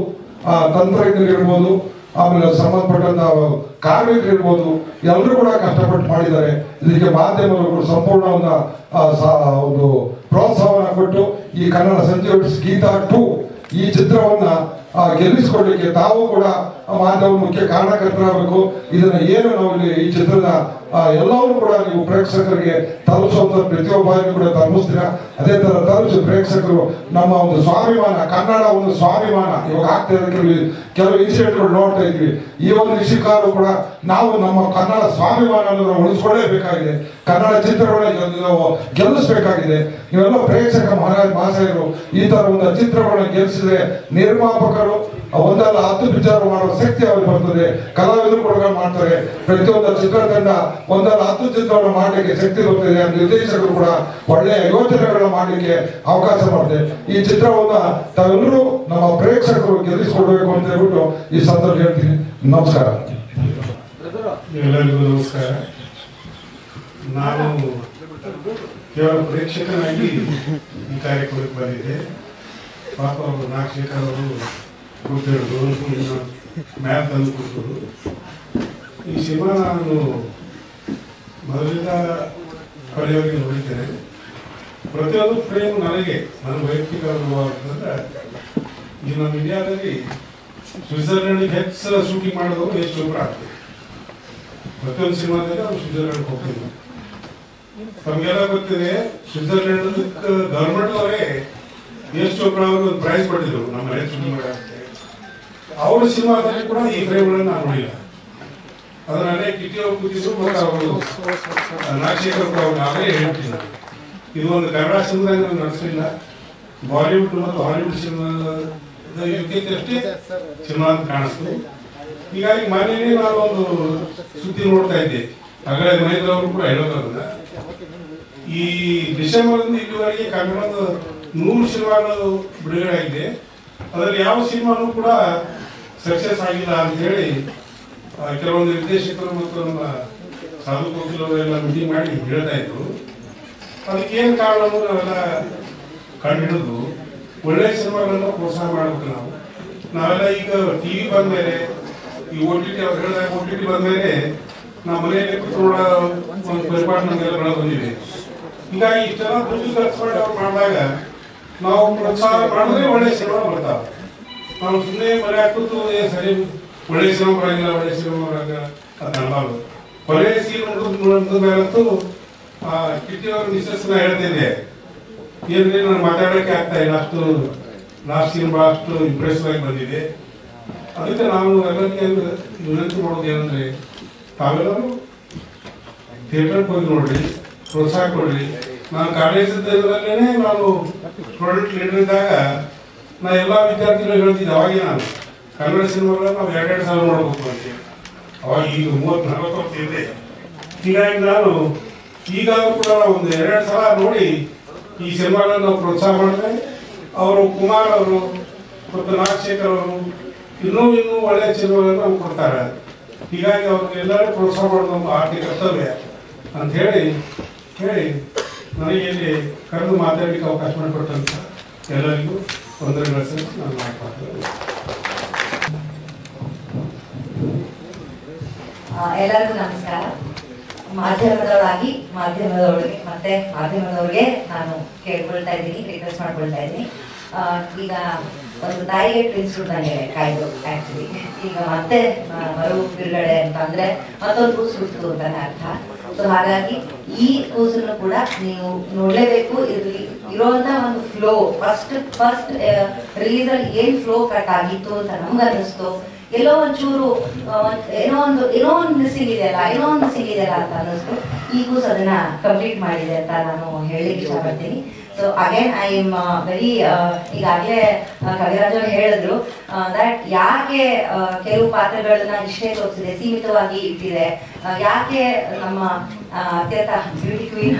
ತಂತ್ರಜ್ಞರು ಇರ್ಬೋದು, ಆಮೇಲೆ ಸಂಬಂಧಪಟ್ಟಂತ ಕಾರ್ಮಿಕರು ಇರ್ಬೋದು, ಎಲ್ಲರೂ ಕೂಡ ಕಷ್ಟಪಟ್ಟು ಮಾಡಿದ್ದಾರೆ. ಇದಕ್ಕೆ ಮಾಧ್ಯಮಗಳು ಸಂಪೂರ್ಣ ಒಂದು ಪ್ರೋತ್ಸಾಹವನ್ನು ಕೊಟ್ಟು ಈ ಕನ್ನಡ ಸಂಜೆ ಗೀತಾ 2 ಈ ಚಿತ್ರವನ್ನ ಗೆಲ್ಲಿಸಿಕೊಳ್ಳಿಕ್ಕೆ ತಾವು ಕೂಡ ಮಾಧ್ಯಮ ಮುಖ್ಯ ಕಾರಣಕರ್ತರಾಗಬೇಕು. ಇದನ್ನ ಏನು ನಾವು ಈ ಚಿತ್ರದ ಎಲ್ಲವೂ ಕೂಡ ನೀವು ಪ್ರೇಕ್ಷಕರಿಗೆ ತಲುಪಿಸುವಂತ ಪ್ರತಿಯೊಬ್ಬರಿಗೂ ಕೂಡ ತಲುಪಿಸ್ತೀರಾ. ಅದೇ ತರ ತಲುಪಿಸಿ ಪ್ರೇಕ್ಷಕರು ನಮ್ಮ ಒಂದು ಸ್ವಾಭಿಮಾನ, ಕನ್ನಡ ಒಂದು ಸ್ವಾಭಿಮಾನ ಇವಾಗ ಆಗ್ತಾ ಇರೋದಕ್ಕೆ ಕೆಲವು ಇನ್ಸಿಡೆಂಟ್ಗಳು ನೋಡ್ತಾ ಇದ್ವಿ. ಈ ಒಂದು ವಿಷಯಕ್ಕಾದ್ರೂ ಕೂಡ ನಾವು ನಮ್ಮ ಕನ್ನಡ ಸ್ವಾಭಿಮಾನ ಅನ್ನೋದನ್ನ ಉಳಿಸ್ಕೊಳ್ಳೇಬೇಕಾಗಿದೆ. ಕನ್ನಡ ಚಿತ್ರಗಳನ್ನ ನಾವು ಗೆಲ್ಲಿಸಬೇಕಾಗಿದೆ. ನೀವೆಲ್ಲ ಪ್ರೇಕ್ಷಕ ಮಹಾಶಯರು ಈ ತರ ಒಂದು ಚಿತ್ರಗಳನ್ನ ಗೆಲ್ಲಿಸಿದ್ರೆ ನಿರ್ಮಾಪಕರು ಒಂದಲ್ಲ 10 ವಿಚಾರ ಮಾಡುವ ಶಕ್ತಿ ಅವ್ರಿಗೆ ಬರ್ತದೆ. ಕಲಾವಿದರು ಕೂಡ ಮಾಡ್ತಾರೆ. ಪ್ರತಿಯೊಂದು ಚಿತ್ರತಂಡ ಒಂದಲ್ಲ 10 ಚಿತ್ರವನ್ನು ಮಾಡಲಿಕ್ಕೆ ಶಕ್ತಿ ಬರ್ತದೆ. ನಿರ್ದೇಶಕರು ಕೂಡ ಒಳ್ಳೆಯ ಯೋಜನೆಗಳನ್ನ ಮಾಡಲಿಕ್ಕೆ ಅವಕಾಶ ಬರ್ತದೆ. ಈ ಚಿತ್ರವನ್ನ ತಾವೆಲ್ಲರೂ ನಮ್ಮ ಪ್ರೇಕ್ಷಕರು ಗೆಲ್ಲಿಸಿಕೊಡ್ಬೇಕು ಅಂತ ಹೇಳ್ಬಿಟ್ಟು ಈ ಸಂದರ್ಭ ಹೇಳ್ತೀನಿ. ನಮಸ್ಕಾರ. ಎಲ್ಲರಿಗೂ ನಮಸ್ಕಾರ. ನಾನು ಕೇವಲ ಪ್ರೇಕ್ಷಕನಾಗಿ ಈ ಕಾರ್ಯಕ್ರಮಕ್ಕೆ ಬಂದಿದ್ದೆ. ಪಾಪ ಅವರು ನಾಗಶೇಖರ್ ಅವರು ಕೂತಿರೋದು ಮ್ಯಾಪ್ ತಂದು ಕೂತರು. ಈ ಸಿನಿಮಾ ನಾನು ಮೊದಲಿಂದ ಕೊನೆಯವರೆಗೆ ನೋಡಿದ್ದೇನೆ. ಪ್ರತಿಯೊಂದು ಫ್ರೇಮ್ ನನಗೆ ನನ್ನ ವೈಯಕ್ತಿಕ ಅನುಭವ ಅಂತಂದ್ರೆ, ಈ ನಮ್ಮ ಇಂಡಿಯಾದಲ್ಲಿ ಸ್ವಿಟ್ಜರ್ಲೆಂಡ್ ಹೆಚ್ಚು ಶೂಟಿಂಗ್ ಮಾಡೋದು ಎಷ್ಟು ಚೋಪ್ರಾ ಆಗ್ತದೆ. ಪ್ರತಿಯೊಂದು ಸಿನಿಮಾದಲ್ಲಿ ನಾವು ಸ್ವಿಟ್ಜರ್ಲೆಂಡ್ ಹೋಗ್ತೀವಿ. ನಮಗೆಲ್ಲ ಗೊತ್ತಿದೆ, ಸ್ವಿಟ್ಜರ್ಲೆಂಡ್ ಗವರ್ಮೆಂಟ್ ಅವರೇ ಎಷ್ಟು ಚೋಪ್ರಾ ಅವರು ಒಂದು ಪ್ರೈಸ್ ಕೊಟ್ಟಿದ್ರು ನಮ್ಮ ಮನೆ ಶೂಟಿಂಗ್ ಮಾಡೋಕ್ಕೆ. ಅವರ ಸಿನಿಮಾದಲ್ಲಿ ಕೂಡ ಈ ಫ್ರೇಮ್ಗಳನ್ನು ನಾನು ನೋಡಿಲ್ಲ. ಅದನ್ನೇ ಕಿಟಿ ಅವರು ಕೂತಿದ್ರು ಮತ್ತು ಅವರು ನಾಗಶೇಖರ್ ಕೂಡ ಅವರು ನಾವೇ ಹೇಳ್ತೀನಿ. ಇದು ಒಂದು ಕನ್ನಡ ಸಿನಿಮಾದಾಗ ನಡೆಸಲಿಲ್ಲ. ಬಾಲಿವುಡ್ ಮತ್ತು ಹಾಲಿವುಡ್ ಸಿನಿಮಾ ಅಷ್ಟೇ ಸಿನಿಮಾ ಅಂತ ಕಾಣಿಸ್ತು. ಹೀಗಾಗಿ ಮನೆಯೇ ನಾನು ಒಂದು ಸುದ್ದಿ ನೋಡ್ತಾ ಇದ್ದೆ. ಆಗಲೇ ಮಹೇಂದ್ರ ಅವರು ಕೂಡ ಹೇಳೋದ್ರಿಂದ ಈ ಡಿಸೆಂಬರ್ನಿಂದ ಇಲ್ಲಿವರೆಗೆ ಕನ್ನಡದ 100 ಸಿನಿಮಾಗಳು ಬಿಡುಗಡೆ ಆಗಿದೆ. ಅದರಲ್ಲಿ ಯಾವ ಸಿನಿಮಾನು ಕೂಡ ಸಕ್ಸಸ್ ಆಗಿಲ್ಲ ಅಂತ ಹೇಳಿ ಕೆಲವೊಂದು ನಿರ್ದೇಶಕರು ಮತ್ತು ನಮ್ಮ ಸಾಧು ಕೋಕಿಲವರೆಲ್ಲ ಮೀಟಿಂಗ್ ಮಾಡಿ ಹೇಳ್ತಾ ಇದ್ರು. ಅದಕ್ಕೆ ಏನು ಕಾರಣ ನಾವೆಲ್ಲ ಕಂಡುಹಿಡಿದು ಒಳ್ಳೆಯ ಸಿನಿಮಾಗಳನ್ನು ಪ್ರೋತ್ಸಾಹ ಮಾಡಬೇಕು. ನಾವೆಲ್ಲ ಈಗ ಟಿವಿ ಬಂದ ಮೇಲೆ, ಈ OTT ಅವ್ರು ಹೇಳಿದಾಗ OTT ಬಂದ ಮೇಲೆ ನಾವು ಮನೆಯಲ್ಲಿ ಕೂತ್ಕೊಳ್ಳೋ ಒಂದು ಪರಿಪಾಠ ನಮಗೆಲ್ಲ ಬೆಳೆ ಬಂದಿದೆ. ಹೀಗಾಗಿ ಇಷ್ಟೆಲ್ಲ ದುಡ್ಡು ಖರ್ಚು ಮಾಡಿ ಅವ್ರು ಮಾಡಿದಾಗ ನಾವು ಪ್ರೋತ್ಸಾಹ ಮಾಡಿದ್ರೆ ಒಳ್ಳೆಯ ಸಿನಿಮಾ ಬರ್ತಾವೆ. ನಾವು ಸುಮ್ಮನೆ ಮನೆ ಹಾಕುತ್ತು ಸರಿ ಒಳ್ಳೆಯ ಸಿನಿಮಾ ಬರಂಗಿಲ್ಲ, ಒಳ್ಳೆಯ ಸಿನಿಮಾ ಬರಂಗಿಲ್ಲ ಅದು ಅನ್ಬಾರ್ದು. ಕೊನೆಯ ಸೀನ್ ನೋಡಿದ ಮೇಲಂತೂ ಕಿಟ್ಟಿ ಅವ್ರ ಮಿಸ್ಸಸ್ ಹೇಳ್ತಿದ್ದೆ, ಏನ್ರಿ ನಾನು ಮಾತಾಡೋಕ್ಕೆ ಆಗ್ತಾ ಇಲ್ಲ, ಅಷ್ಟು ಲಾಸ್ಟ್ ಸೀನ್ ಅಷ್ಟು ಇಂಪ್ರೆಸಿವ್ ಆಗಿ ಬಂದಿದೆ. ಅದಕ್ಕೆ ನಾವು ಎಲ್ಲರಿಗೆ ವಿನಂತಿ ಮಾಡೋದು ಏನಂದ್ರೆ, ತಾವೆಲ್ಲರೂ ಥಿಯೇಟರ್ಗೆ ಹೋಗಿ ನೋಡ್ರಿ, ಪ್ರೋತ್ಸಾಹ ಕೊಡ್ರಿ. ನಾನು ಕಾಲೇಜಲ್ಲೇ ನಾನು ಸ್ಟೂಡೆಂಟ್ ಲೀಡರ್ ಇದ್ದಾಗ ನಾ ಎಲ್ಲ ವಿದ್ಯಾರ್ಥಿಗಳು ಹೇಳ್ತಿದ್ದೆ. ಅವಾಗೆ ನಾನು ಕನ್ನಡ ಸಿನಿಮಾಗಳನ್ನ ನಾವು 2-2 ಸಾವಿರ ನೋಡ್ಬೇಕು ಅಂತ. ಅವಾಗ ಈಗ 30-40 ವರ್ಷ ಇದೆ. ಹೀಗಾಗಿ ನಾನು ಈಗ ಕೂಡ ಒಂದು 2 ಸಲ ನೋಡಿ ಈ ಸಿನಿಮಾಗಳನ್ನ ನಾವು ಪ್ರೋತ್ಸಾಹ ಮಾಡಿದ್ರೆ ಅವರು ಕುಮಾರ್ ಅವರು ಮತ್ತು ನಾಗಶೇಖರ್ ಅವರು ಇನ್ನೂ ಒಳ್ಳೆಯ ಸಿನಿಮಾಗಳನ್ನು ನಾವು ಕೊಡ್ತಾರೆ. ಹೀಗಾಗಿ ಅವ್ರಿಗೆಲ್ಲರೂ ಪ್ರೋತ್ಸಾಹ ಮಾಡೋದು ನಮ್ಮ ಆರ್ಥಿಕ ಕರ್ತವ್ಯ ಅಂತ ಹೇಳಿ ನನಗೆ ಇಲ್ಲಿ ಕರೆದು ಮಾತಾಡಲಿಕ್ಕೆ ಅವಕಾಶ ಮಾಡಿಕೊಟ್ಟಂತ ಎಲ್ಲರಿಗೂ ವಂದನೆಗಳ ಸಲ್ಲಿಸಿ ನಾನು ಮಾತಾಡ್ತೇನೆ. ಎಲ್ಲರಿಗೂ ನಮಸ್ಕಾರ. ಮಾಧ್ಯಮದೊಳಗೆ ಮತ್ತೆ ಮಾಧ್ಯಮದವ್ರಿಗೆ ನಾನು ಕೇಳ್ಕೊಳ್ತಾ ಇದ್ದೀನಿ, ರಿಕ್ವೆಸ್ಟ್ ಮಾಡ್ಕೊಳ್ತಾ ಇದ್ದೀನಿ. ಈಗ ಒಂದು ತಾಯಿಗೆ ತಿಳಿಸ್ಬಿಡ್ದಂಗೆ ಕಾಯ್ದು ಆಕ್ಚುಲಿ ಈಗ ಮತ್ತೆ ಮರು ಬಿಡುಗಡೆ ಅಂತ ಅಂದ್ರೆ ಮತ್ತೊಂದು ಸುತ್ತು ಅಂತಾನೆ ಅರ್ಥ. ಸೊ ಹಾಗಾಗಿ ಈ ಕೂಸನ್ನು ಕೂಡ ನೀವು ನೋಡ್ಲೇಬೇಕು. ಇರುವಂತ ಒಂದು ಫ್ಲೋ ಫಸ್ಟ್ ರಿಲೀಸ್ ಅಲ್ಲಿ ಏನ್ ಫ್ಲೋ ಕಟ್ ಆಗಿತ್ತು ಅಂತ ನಮ್ಗೆ ಅನ್ನಿಸ್ತು. ಎಲ್ಲೋ ಒಂಚೂರು ಏನೋ ಒಂದು ಮಿಸ್ಸಿಂಗ್ ಇದೆಯಲ್ಲ ಅಂತ ಅನ್ನಿಸ್ತು. ಈ ಕೂಸು ಅದನ್ನ ಕಂಪ್ಲೀಟ್ ಮಾಡಿದೆ ಅಂತ ನಾನು ಹೇಳಲಿಕ್ಕೆ ಇಷ್ಟಪಡ್ತೀನಿ. So again I am very ಈಗಾಗಲೇ ಕವಿರಾಜ್ ಅವರು ಹೇಳಿದ್ರು ದಟ್ ಯಾಕೆ ಕೆಲವು ಪಾತ್ರಗಳನ್ನ ಇಷ್ಟೇ ತೋರಿಸಿದೆ, ಸೀಮಿತವಾಗಿ ಇಟ್ಟಿದೆ, ಯಾಕೆ ನಮ್ಮ ಅತ್ಯಂತ ಬ್ಯೂಟಿ ಕ್ವೀನ್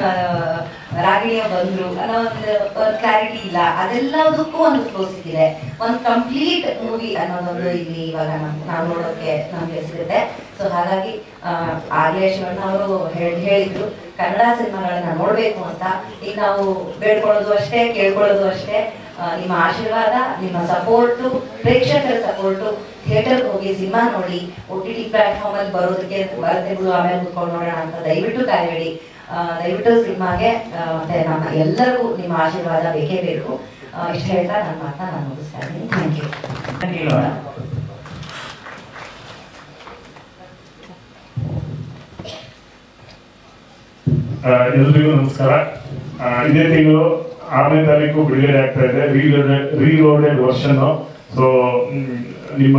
ರಾಗಿಣಿಯ ಬಂದ್ರು ಅನ್ನೋ ಒಂದು ಕ್ಲಾರಿಟಿ ಇಲ್ಲ. ಅದೆಲ್ಲದಕ್ಕೂ ಒಂದು ಫ್ಲೋ ಸಿಕ್ಕಿದೆ. ಒಂದು ಕಂಪ್ಲೀಟ್ ಮೂವಿ ಅನ್ನೋದೊಂದು ಇಲ್ಲಿ ಇವಾಗ ನಾವು ನೋಡೋಕೆ ನಮ್ಗೆ ಸಿಗುತ್ತೆ. ಸೊ ಹಾಗಾಗಿ ಆಗ್ಲೇ ಶಿವಣ್ಣ ಅವರು ಹೇಳಿದ್ರು ಕನ್ನಡ ಸಿನಿಮಾಗಳನ್ನ ನೋಡ್ಬೇಕು ಅಂತ. ಈಗ ನಾವು ಬೇಡ್ಕೊಳ್ಳೋದು ಅಷ್ಟೇ, ಕೇಳ್ಕೊಳ್ಳೋದು ಅಷ್ಟೇ, ನಿಮ್ಮ ಆಶೀರ್ವಾದ, ನಿಮ್ಮ ಸಪೋರ್ಟು, ಪ್ರೇಕ್ಷಕರ ಸಪೋರ್ಟು, ಥಿಯೇಟರ್ಗೆ ಹೋಗಿ ಸಿನಿಮಾ ನೋಡಿ, OTT ಪ್ಲಾಟ್ಫಾರ್ಮ್ ಅಲ್ಲಿ ಬರೋದಕ್ಕೆ ಬರುತ್ತೆ ಬಿಡು ಆಮೇಲೆ ಕೂತ್ಕೊಂಡು ನೋಡೋಣ ಅಂತ ದಯವಿಟ್ಟು ಕಾಯಬೇಡಿ. ದಯವಿಟ್ಟು ಸಿನಿಮಾಗೆ ಮತ್ತೆ ನಮ್ಮ ಎಲ್ಲರಿಗೂ ನಿಮ್ಮ ಆಶೀರ್ವಾದ ಬೇಕೇ ಬೇಕು. ಇಷ್ಟ ಹೇಳ್ತಾ ನನ್ನ ಮಾತನ್ನ ನಾನು ಮುಗಿಸ್ತಾ ಇದ್ದೀನಿ. Thank you. ಎಲ್ರಿಗೂ ನಮಸ್ಕಾರ. ಇದೇ ತಿಂಗಳು 6ನೇ ತಾರೀಕು ಬಿಡುಗಡೆ ಆಗ್ತಾ ಇದೆ ರೀಲೋಡೆಡ್ ವರ್ಷನ್. ಸೊ ನಿಮ್ಮ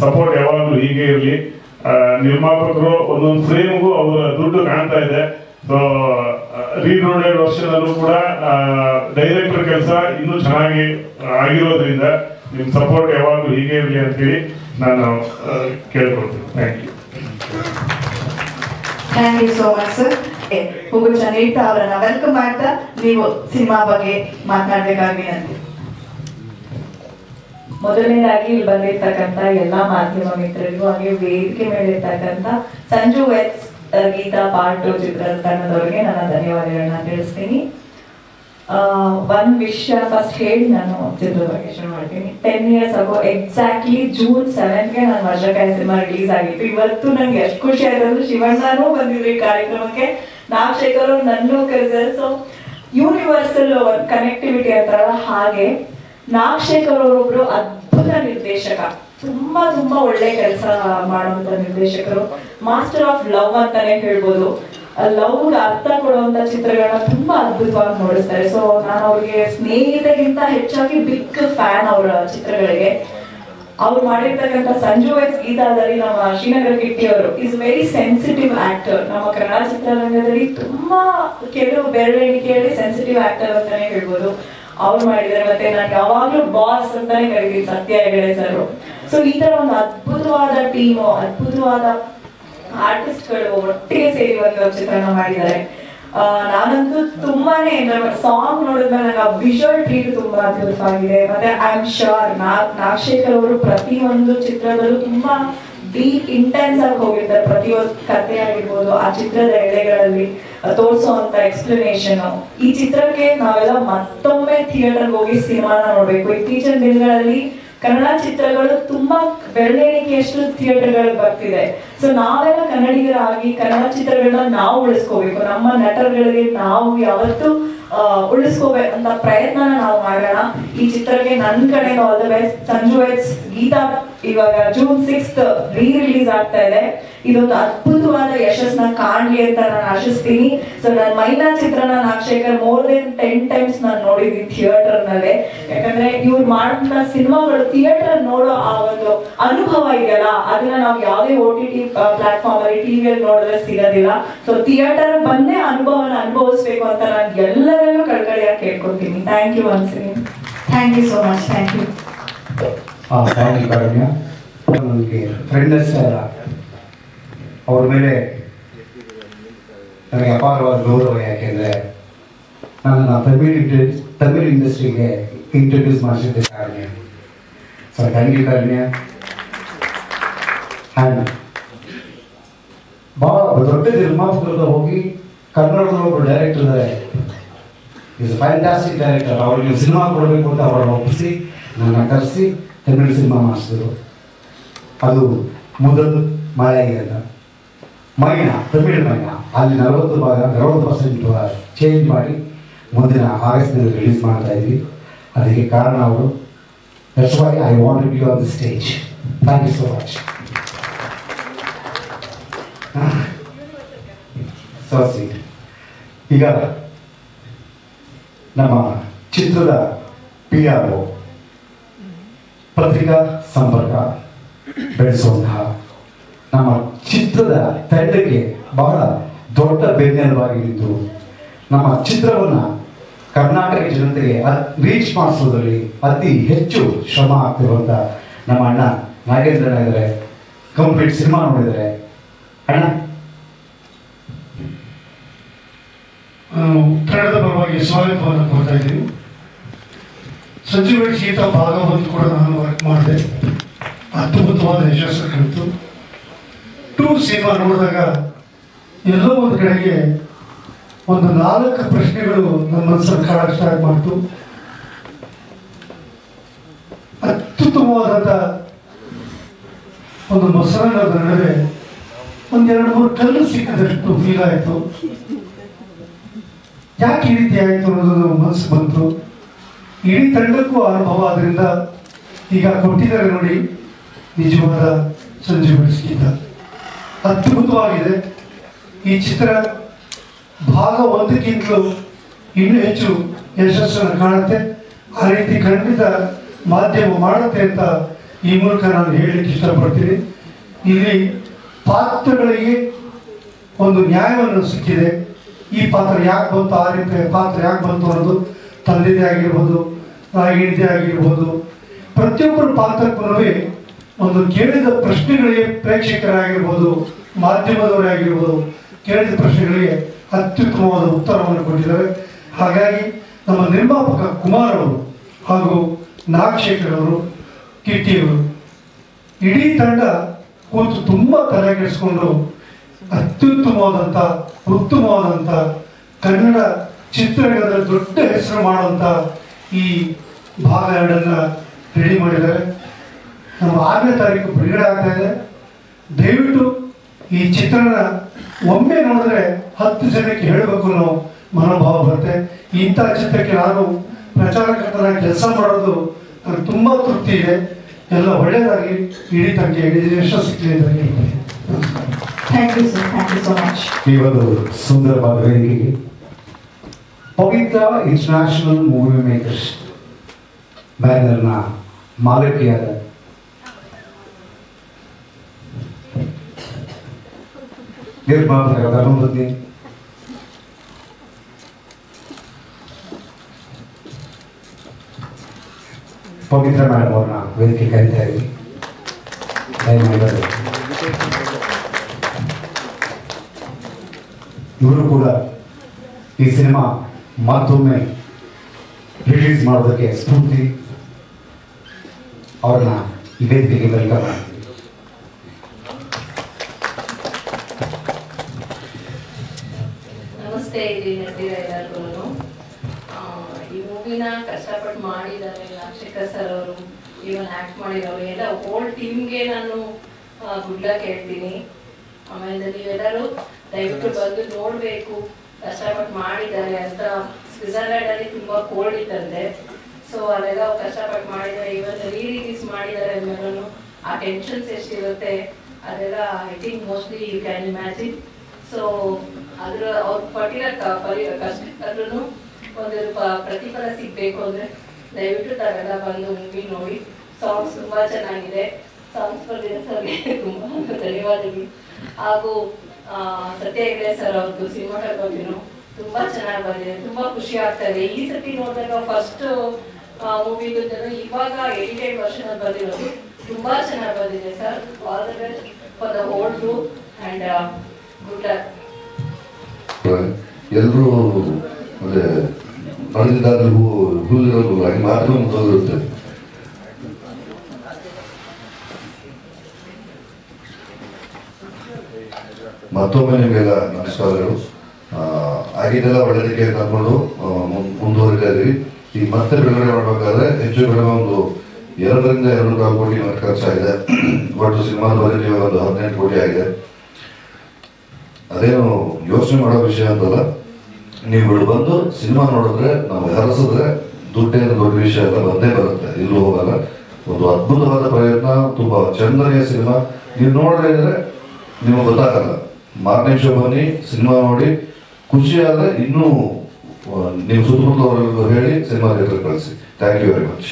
ಸಪೋರ್ಟ್ ಯಾವಾಗಲೂ ಹೀಗೆ ಇರಲಿ. ನಿರ್ಮಾಪಕರು ಒಂದೊಂದು ಫ್ರೇಮ್ಗೂ ಅವರ ದುಡ್ಡು ಕಾಣ್ತಾ ಇದೆ. ಸೊ ರೀಲೋಡೆಡ್ ವರ್ಷನ್ ಅಲ್ಲೂ ಕೂಡ ಡೈರೆಕ್ಟರ್ ಕೆಲಸ ಇನ್ನೂ ಚೆನ್ನಾಗಿ ಆಗಿರೋದ್ರಿಂದ ನಿಮ್ಮ ಸಪೋರ್ಟ್ ಯಾವಾಗಲೂ ಹೀಗೆ ಇರಲಿ ಅಂತೇಳಿ ನಾನು ಕೇಳ್ಕೊಳ್ತೀನಿ. Thank you so much sir. ಹುಗುಚ ನೀಡ್ತಾ ಅವರನ್ನ ವೆಲ್ಕಮ್ ಮಾಡ್ತಾ ನೀವು ಸಿನಿಮಾ ಬಗ್ಗೆ ಮಾತನಾಡಬೇಕಾಗಿ ವಿನಂತಿ. ಮೊದಲನೇದಾಗಿ ಇಲ್ಲಿ ಬಂದಿರ್ತಕ್ಕಂಥ ಎಲ್ಲಾ ಮಾಧ್ಯಮ ಮಿತ್ರರಿಗೂ ಹಾಗೆ ವೇದಿಕೆ ಮೇಲಿರ್ತಕ್ಕಂಥ ಸಂಜು ವೆಟ್ಸ್ ಗೀತಾ ಪಾರ್ಟ್ 2 ಚಿತ್ರದ ತಂಡದವರಿಗೆ ನನ್ನ ಧನ್ಯವಾದಗಳನ್ನ ತಿಳಿಸ್ತೀನಿ. ಒಂದ್ ವಿಷಯ ಫಸ್ಟ್ ಹೇಳಿ ನಾನು ಚಿತ್ರದ ಬಗ್ಗೆ ಶುರು ಮಾಡ್ತೀನಿ. 10 years ago exactly June 7th ನಾನು ವಜ್ರಕಾಯ ಸಿನಿಮಾ ರಿಲೀಸ್ ಆಗಿತ್ತು. ಇವತ್ತು ನಂಗೆ ಎಷ್ಟು ಖುಷಿ ಆಯ್ತು. ಶಿವಣ್ಣನೂ ಬಂದಿದ್ರು ಈ ಕಾರ್ಯಕ್ರಮಕ್ಕೆ, ನಾಗಶೇಖರ್ ಅವರು ನನ್ನೂ ಕರೆದಾರೆ. ಸೊ ಯೂನಿವರ್ಸಲ್ ಕನೆಕ್ಟಿವಿಟಿ ಅಂತಾರಲ್ಲ ಹಾಗೆ ನಾಗಶೇಖರ್ ಅವರೊಬ್ರು ಅದ್ಭುತ ನಿರ್ದೇಶಕ, ತುಂಬಾ ಒಳ್ಳೆ ಕೆಲಸ ಮಾಡುವಂತ ನಿರ್ದೇಶಕರು. ಮಾಸ್ಟರ್ ಆಫ್ ಲವ್ ಅಂತಾನೆ ಹೇಳ್ಬೋದು. ಲವ್ಗೆ ಅರ್ಥ ಕೊಡುವಂತ ಚಿತ್ರಗಳನ್ನ ತುಂಬಾ ಅದ್ಭುತವಾಗಿ ನೋಡಿಸ್ತಾರೆ. ಸೊ ನಾನು ಅವ್ರಿಗೆ ಸ್ನೇಹಿತಗಿಂತ ಹೆಚ್ಚಾಗಿ ಬಿಗ್ ಫ್ಯಾನ್ ಅವರ ಚಿತ್ರಗಳಿಗೆ. ಅವ್ರು ಮಾಡಿರ್ತಕ್ಕಂಥ ಸಂಜು ವೆಟ್ಸ್ ಗೀತಾದಲ್ಲಿ ನಮ್ಮ ಶ್ರೀನಗರ ಕಿಟ್ಟಿ ಅವರು ಇಸ್ ವೆರಿ ಸೆನ್ಸಿಟಿವ್ ಆಕ್ಟರ್. ನಮ್ಮ ಕನ್ನಡ ಚಿತ್ರರಂಗದಲ್ಲಿ ತುಂಬಾ ಕೆಲವು ಬೆರಳೆಣಿಕೆಯಲ್ಲಿ ಸೆನ್ಸಿಟಿವ್ ಆಕ್ಟರ್ ಅಂತಾನೆ ಹೇಳ್ಬೋದು. ಅವ್ರು ಮಾಡಿದ್ದಾರೆ. ಮತ್ತೆ ನಾನು ಯಾವಾಗ್ಲೂ ಬಾಸ್ ಅಂತಾನೆ ಕರಿತೀನಿ ಸತ್ಯ ಹೆಗಡೆ ಸರ್. ಸೊ ಈ ತರ ಒಂದು ಅದ್ಭುತವಾದ ಟೀಮು, ಅದ್ಭುತವಾದ ಆರ್ಟಿಸ್ಟ್ಗಳು ಒಟ್ಟಿಗೆ ಸೇರಿ ಒಂದು ಚಿತ್ರಣ ಮಾಡಿದ್ದಾರೆ. ನಾನಂತೂ ತುಂಬಾನೇ ಸಾಂಗ್ ನೋಡಿದ್ಮೇಲೆ ನನಗೆ ವಿಜುವಲ್ ಟ್ರೀಟ್ ತುಂಬಾ ಅದ್ಭುತವಾಗಿದೆ. ಮತ್ತೆ ಐ ಆಮ್ ಶೋರ್ ನಾಗಶೇಖರ್ ಅವರು ಪ್ರತಿಯೊಂದು ಚಿತ್ರದಲ್ಲೂ ತುಂಬಾ ಡೀಪ್ ಇಂಟೆನ್ಸ್ ಆಗಿ ಹೋಗಿರ್ತಾರೆ. ಪ್ರತಿಯೊಂದು ಕಥೆ ಆಗಿರ್ಬೋದು, ಆ ಚಿತ್ರದ ಎಳೆಗಳಲ್ಲಿ ತೋರಿಸುವಂತ ಎಕ್ಸ್ಪ್ಲನೇಷನ್. ಈ ಚಿತ್ರಕ್ಕೆ ನಾವೆಲ್ಲ ಮತ್ತೊಮ್ಮೆ ಥಿಯೇಟರ್ಗೆ ಹೋಗಿ ಸಿನಿಮಾನ ನೋಡ್ಬೇಕು. ಇತ್ತೀಚಿನ ದಿನಗಳಲ್ಲಿ ಕನ್ನಡ ಚಿತ್ರಗಳು ತುಂಬಾ ಬೆರಳೆಣಿಕೆಯಷ್ಟು ಥಿಯೇಟರ್ಗಳಿಗೆ ಬರ್ತಿದೆ. ಸೊ ನಾವೆಲ್ಲ ಕನ್ನಡಿಗರಾಗಿ ಕನ್ನಡ ಚಿತ್ರಗಳನ್ನ ನಾವು ಉಳಿಸ್ಕೋಬೇಕು. ನಮ್ಮ ನಟರುಗಳಿಗೆ ನಾವು ಯಾವತ್ತೂ ಉಳಿಸ್ಕೋಬೇಕಂತ ಪ್ರಯತ್ನ ನಾವು ಮಾಡೋಣ. ಈ ಚಿತ್ರಕ್ಕೆ ನನ್ನ ಕಡೆ all the best. Sanju weds Geetha ಇವಾಗ June 6th ರಿಲೀಸ್ ಆಗ್ತಾ ಇದೆ. ಇದೊಂದು ಅದ್ಭುತವಾದ ಯಶಸ್ಸನ್ನ ಕಾಣ್ಲಿ ಅಂತ ನಾನು ಆಶಿಸ್ತೀನಿ. ಸೊ ನನ್ನ ಮೈನಾ ಚಿತ್ರನ ನಾಗಶೇಖರ್ ಮೋರ್ ದೆನ್ 10 times ನಾನು ನೋಡಿದ್ದೀನಿ ಥಿಯೇಟರ್ ನಲ್ಲೇ. ಯಾಕಂದ್ರೆ ಇವ್ರು ಮಾಡಿದ ಸಿನಿಮಾಗಳು ಥಿಯೇಟರ್ ನೋಡೋ ಆ ಒಂದು ಅನುಭವ ಇದೆಯಲ್ಲ, ಅದನ್ನ ನಾವು ಯಾವುದೇ OTT ಪ್ಲಾಟ್ಫಾರ್ಮ್ ಅಲ್ಲಿ ಟಿವಿಯಲ್ಲಿ ನೋಡಿದ್ರೆ ಸಿಗೋದಿಲ್ಲ. ಸೊ ಥಿಯೇಟರ್ ಬಂದೇ ಅನುಭವನ ಅನುಭವಿಸ್ಬೇಕು ಅಂತ ನಾನು ಎಲ್ಲರಲ್ಲೂ ಕಳ್ಕಳಿಯಾಗಿ ಕೇಳ್ಕೊತೀನಿ. Thank you once again. Thank you so much. Thank you. Thank you Karunya. ನನಗೆ ಫ್ರೆಂಡ್ ಅಷ್ಟೇ ಅಲ್ಲ, ಅವ್ರ ಮೇಲೆ ನನಗೆ ಅಪಾರವಾದ ಗೌರವ. ಯಾಕೆಂದರೆ ನನ್ನ ತಮಿಳ್ ಇಂಡಸ್ಟ್ರಿಗೆ ಇಂಟ್ರೊಡ್ಯೂಸ್ ಮಾಡಿಸಿದ್ದೆ Karunya. So thank you Karunya. And ಭಾಳ ದೊಡ್ಡ ನಿರ್ಮಾಪಕರದ ಹೋಗಿ ಕನ್ನಡದ ಒಬ್ಬರು ಡೈರೆಕ್ಟರ್ ಇದ್ದಾರೆ, ಈಸ್ ಫ್ಯಾಂಟಾಸ್ಟಿಕ್ ಡೈರೆಕ್ಟರ್. ಅವ್ರಿಗೆ ಸಿನಿಮಾ ಕೊಡಬೇಕು ಅಂತ ಅವರನ್ನು ಒಪ್ಪಿಸಿ ನನ್ನ ಕರೆಸಿ ತಮಿಳು ಸಿನಿಮಾ ಮಾಡಿಸಿದ್ರು. ಅದು ಮೊದಲು ಮಳೆಗೆ ಅಂತ ಮೈನಾ, ತಮಿಳು ಮೈನಾ. ಅಲ್ಲಿ 40% ಚೇಂಜ್ ಮಾಡಿ ಮುಂದಿನ ಆಗಸ್ಟ್ನಲ್ಲಿ ರಿಲೀಸ್ ಮಾಡ್ತಾ ಇದ್ವಿ. ಅದಕ್ಕೆ ಕಾರಣ ಅವರು. That's why I want to be on the stage. Thank you so much. Sweet. ಈಗ ನಮ್ಮ ಚಿತ್ರದ PRO ಪತ್ರಿಕಾ ಸಂಪರ್ಕ ಬೆಳೆಸುವಂತಹ ನಮ್ಮ ಚಿತ್ರದ ತಂಡಕ್ಕೆ ಬಹಳ ದೊಡ್ಡ ಬೆನ್ನೆಲುಬಾಗಿ ನಿಂತು ನಮ್ಮ ಚಿತ್ರವನ್ನು ಕರ್ನಾಟಕ ಜನತೆಗೆ ರೀಚ್ ಮಾಡಿಸೋದ್ರಲ್ಲಿ ಅತಿ ಹೆಚ್ಚು ಶ್ರಮ ಆಗ್ತಿರುವಂಥ ನಮ್ಮ ಅಣ್ಣ ನಾಗೇಂದ್ರಣ್ಣ ಇದ್ದಾರೆ. ಕಂಪ್ಲೀಟ್ ಸಿನಿಮಾ ನೋಡಿದ್ದಾರೆ ಅಣ್ಣ. ತಂಡದ ಪರವಾಗಿ ಸ್ವಾಗತವನ್ನು ಕೊಡ್ತಾ ಇದ್ದೀನಿ. ಸಂಜು ವೆಟ್ಸ್ ಗೀತಾ ಭಾಗ 1 ಕೂಡ ನಾನು ವರ್ಕ್ ಮಾಡಿದೆ. ಅದ್ಭುತವಾದ ಯಶಸ್ಸು ಕಂಡಿತು. 2 ಸಿನಿಮಾ ನೋಡಿದಾಗ ಎಲ್ಲೋ ಒಂದು ಕಡೆಗೆ ಒಂದು 4 ಪ್ರಶ್ನೆಗಳು ನನ್ನ ಮನಸ್ಸನ್ನು ಕಾಡಕ್ಕೆ ಸ್ಟಾರ್ಟ್ ಮಾಡ್ತು. ಅತ್ಯುತ್ತಮವಾದಂಥ ಒಂದು ಮೊಸರನ್ನದ ನಡುವೆ 1-2-3 ಕಲ್ಲು ಸಿಕ್ಕಿದಷ್ಟು ಫೀಲ್ ಆಯಿತು. ಯಾಕೆ ಈ ರೀತಿ ಆಯಿತು ಅನ್ನೋದು ಮನಸ್ಸು ಬಂತು. ಇಡೀ ತಂಡಕ್ಕೂ ಅನುಭವ ಆದ್ರಿಂದ ಈಗ ಕೊಟ್ಟಿದ್ದಾರೆ ನೋಡಿ, ನಿಜವಾದ ಸಂಜು ವೆಟ್ಸ್ ಗೀತಾ ಅದ್ಭುತವಾಗಿದೆ. ಈ ಚಿತ್ರ ಭಾಗ 1ಕ್ಕಿಂತಲೂ ಇನ್ನೂ ಹೆಚ್ಚು ಯಶಸ್ಸನ್ನು ಕಾಣುತ್ತೆ. ಆ ರೀತಿ ಖಂಡಿತ ಮಾಧ್ಯಮ ಮಾಡುತ್ತೆ ಅಂತ ಈ ಮೂಲಕ ನಾನು ಹೇಳಲಿಕ್ಕೆ ಇಷ್ಟಪಡ್ತೀನಿ. ಇಲ್ಲಿ ಪಾತ್ರಗಳಿಗೆ ಒಂದು ನ್ಯಾಯವನ್ನು ಸಿಕ್ಕಿದೆ. ಈ ಪಾತ್ರ ಯಾಕೆ ಬಂತು, ಆ ರೀತಿ ಪಾತ್ರ ಯಾಕೆ ಬಂತು ಅನ್ನೋದು ತಂದೆದೇ ಆಗಿರ್ಬೋದು, ರಾಗಿಣಿದೇ ಆಗಿರ್ಬೋದು, ಪ್ರತಿಯೊಬ್ಬರ ಪಾತ್ರಕ್ಕೂ ಒಂದು ಕೇಳಿದ ಪ್ರಶ್ನೆಗಳಿಗೆ ಪ್ರೇಕ್ಷಕರಾಗಿರ್ಬೋದು, ಮಾಧ್ಯಮದವರೇ ಆಗಿರ್ಬೋದು, ಕೇಳಿದ ಪ್ರಶ್ನೆಗಳಿಗೆ ಅತ್ಯುತ್ತಮವಾದ ಉತ್ತರವನ್ನು ಕೊಟ್ಟಿದ್ದಾರೆ. ಹಾಗಾಗಿ ನಮ್ಮ ನಿರ್ಮಾಪಕ ಕುಮಾರ್ ಅವರು ಹಾಗೂ ನಾಗಶೇಖರ್ ಅವರು, ಕಿಟ್ಟಿಯವರು, ಇಡೀ ತಂಡ ಕೂತು ತುಂಬ ತಲೆ ಕೆಡಿಸ್ಕೊಂಡು ಅತ್ಯುತ್ತಮವಾದಂಥ ಉತ್ತಮವಾದಂಥ ಕನ್ನಡ ಚಿತ್ರರಂಗದಲ್ಲಿ ದೊಡ್ಡ ಹೆಸರು ಮಾಡುವಂಥ ಈ ಭಾಗ 2 ರೆಡಿ ಮಾಡಿದ್ದಾರೆ. ನಮ್ಮ 6ನೇ ತಾರೀಕು ಬಿಡುಗಡೆ ಆಗ್ತಾ ಇದೆ. ದಯವಿಟ್ಟು ಈ ಚಿತ್ರನ ಒಮ್ಮೆ ನೋಡಿದ್ರೆ 10 ಜನಕ್ಕೆ ಹೇಳಬೇಕು ಅನ್ನೋ ಮನೋಭಾವ ಬರುತ್ತೆ. ಇಂಥ ಚಿತ್ರಕ್ಕೆ ನಾನು ಪ್ರಚಾರಕರ್ತನಾಗಿ ಕೆಲಸ ಮಾಡೋದು ನನಗೆ ತುಂಬ ತೃಪ್ತಿ ಇದೆ. ಎಲ್ಲ ಒಳ್ಳೆಯದಾಗಿ ಇಡೀ ತಂಗೆ ಯಶಸ್ಸು ಸಿಕ್ಕಲಿ ಅಂತ ಹೇಳ್ತೀನಿ. Thank you sir, thank you so much. ಈ ಒಂದು ಸುಂದರವಾದ ವೇದಿಕೆಗೆ ಪವಿತ್ರ ಇಂಟರ್ನ್ಯಾಷನಲ್ ಮೂವಿ ಮೇಕರ್ಸ್ ಬ್ಯಾನರ್ನ ಮಾಲಕಿಯಾದ ನಿರ್ಮಾಪಕ ಧರ್ಮಪತ್ನಿ ಪವಿತ್ರ ಮೇಡಮ್ ಅವ್ರನ್ನ ವೇದಿಕೆ ಕರೀತಾ ಇದ್ದೀವಿ. ಇವರು ಕೂಡ ಈ ಸಿನಿಮಾ ಮತ್ತೊಮ್ಮೆ ರಿಲೀಸ್ ಮಾಡೋದಕ್ಕೆ ಸ್ಫೂರ್ತಿ. ಅವ್ರನ್ನ ಈ ವೇದಿಕೆಗೆ ವೆಲ್ಕಮ್ ಮಾಡ್ತೀವಿ. ನಮಸ್ತೆ, ಇಲ್ಲಿ ನಟಿರ ಎಲ್ಲರಿಗೂ. ಈ ಮೂವಿನ ಕಷ್ಟಪಟ್ಟು ಮಾಡಿದ್ದಾರೆ ನಾಗಶೇಖರ್ ಸರ್ ಅವರು, ಇವನ್ ಆಕ್ಟ್ ಮಾಡಿರೋರು ಎಲ್ಲ ಹೋಲ್ ಟೀಮ್ಗೆ ನಾನು ಗುಡ್ ಲಕ್ ಹೇಳ್ತೀನಿ. ಆಮೇಲೆ ನೀವೆಲ್ಲರೂ ದಯವಿಟ್ಟು ಬಂದು ನೋಡಬೇಕು, ಕಷ್ಟಪಟ್ಟು ಮಾಡಿದ್ದಾರೆ ಅಂತ. ಸ್ವಿಟ್ಜರ್ಲ್ಯಾಂಡ್ ಅಲ್ಲಿ ತುಂಬಾ ಕೋಲ್ಡ್ ಇತ್ತಂತೆ, ಸೊ ಅಲ್ಲೆಲ್ಲ ಕಷ್ಟಪಟ್ಟು ಮಾಡಿದ್ದಾರೆ. ಇವನ್ ರಿಲೀಸ್ ಮಾಡಿದ್ದಾರೆ ಅಂದ್ಮೇಲೂ ಆ ಟೆನ್ಷನ್ಸ್ ಎಷ್ಟಿರುತ್ತೆ ಅದೆಲ್ಲ I think mostly you can imagine. So ಅದ್ರ ಅವ್ರು ಪಟ್ಟಿರೋ ಕಷ್ಟಕ್ಕೂ ಒಂದು ಪ್ರತಿಫಲ ಸಿಗಬೇಕು ಅಂದರೆ ದಯವಿಟ್ಟು ತಾವೆಲ್ಲ ಬಂದು ಮೂವಿ ನೋಡಿ. ಸಾಂಗ್ಸ್ ತುಂಬ ಚೆನ್ನಾಗಿದೆ. ಸಾಂಗ್ಸ್ ಬರೆದಿರೋ ಸರ್ಗೆ ತುಂಬ ಧನ್ಯವಾದಗಳು. ಹಾಗೂ ಸತ್ಯ ಹೆಗ್ಡೆ ಸರ್ ಅವ್ರದ್ದು ಸಿನಿಮಾಟೋಗ್ರಫಿನೂ ತುಂಬ ಚೆನ್ನಾಗಿ ಬಂದಿದೆ. ತುಂಬ ಖುಷಿ ಆಗ್ತಾ ಇದೆ. ಈ ಸತಿ ನೋಡಿದಾಗ ಫಸ್ಟ್ ಮೂವಿದು ಇವಾಗ ಎಡಿಟೆಡ್ ವರ್ಷನ್ ಅಲ್ಲಿ ಬಂದಿರೋದು ತುಂಬ ಚೆನ್ನಾಗಿ ಬಂದಿದೆ sir. All the best for the whole group and good luck. ಎಲ್ಲರೂ ಅಂದ್ರೆ ನಡೆದಿದ್ದಾದ್ರೂ ಹುಲ್ಲಿರೋದು ಹಾಗೆ ಮಾತ್ರ ಮುಂದುವರಿರುತ್ತೆ. ಮತ್ತೊಮ್ಮೆ ನಿಮಗೆಲ್ಲ ನಮಸ್ಕಾರಗಳು. ಆಗಿದ್ದೆಲ್ಲ ಒಳ್ಳೆದಕ್ಕೆ ಕರ್ಕೊಂಡು ಮುಂದುವರಿತಾ ಇದ್ದೀವಿ. ಈಗ ಮತ್ತೆ ಬಿಡುಗಡೆ ಮಾಡಬೇಕಾದ್ರೆ ಹೆಚ್ಚು ಕಡಿಮೆ ಒಂದು 2 ರಿಂದ 2.25 ಕೋಟಿ ಖರ್ಚಾಗಿದೆ. ಒಟ್ಟು ಸಿನಿಮಾದವರೆಗೆ ಒಂದು 18 ಕೋಟಿ ಆಗಿದೆ. ಅದೇನು ಯೋಚನೆ ಮಾಡೋ ವಿಷಯ ಅಂತಲ್ಲ. ನೀವುಗಳು ಬಂದು ಸಿನಿಮಾ ನೋಡಿದ್ರೆ, ನಾವು ಹರಸಿದ್ರೆ ದುಡ್ಡೇನು ದೊಡ್ಡ ವಿಷಯ ಎಲ್ಲ ಬಂದೇ ಬರುತ್ತೆ, ಇಲ್ಲೂ ಹೋಗಲ್ಲ. ಒಂದು ಅದ್ಭುತವಾದ ಪ್ರಯತ್ನ, ತುಂಬಾ ಚಂದನೆಯ ಸಿನಿಮಾ. ನೀವು ನೋಡಿದ್ರೆ ನಿಮಗೆ ಗೊತ್ತಾಗಲ್ಲ. ಮಾರನೇ ಶೋ ಬನ್ನಿ, ಸಿನಿಮಾ ನೋಡಿ, ಖುಷಿ ಆದರೆ ಇನ್ನೂ ನೀವು ಸುತ್ತಮುತ್ತಲವರೆಗೂ ಹೇಳಿ ಸಿನಿಮಾ ಥಿಯೇಟರ್ ಕಳಿಸಿ. Thank you very much.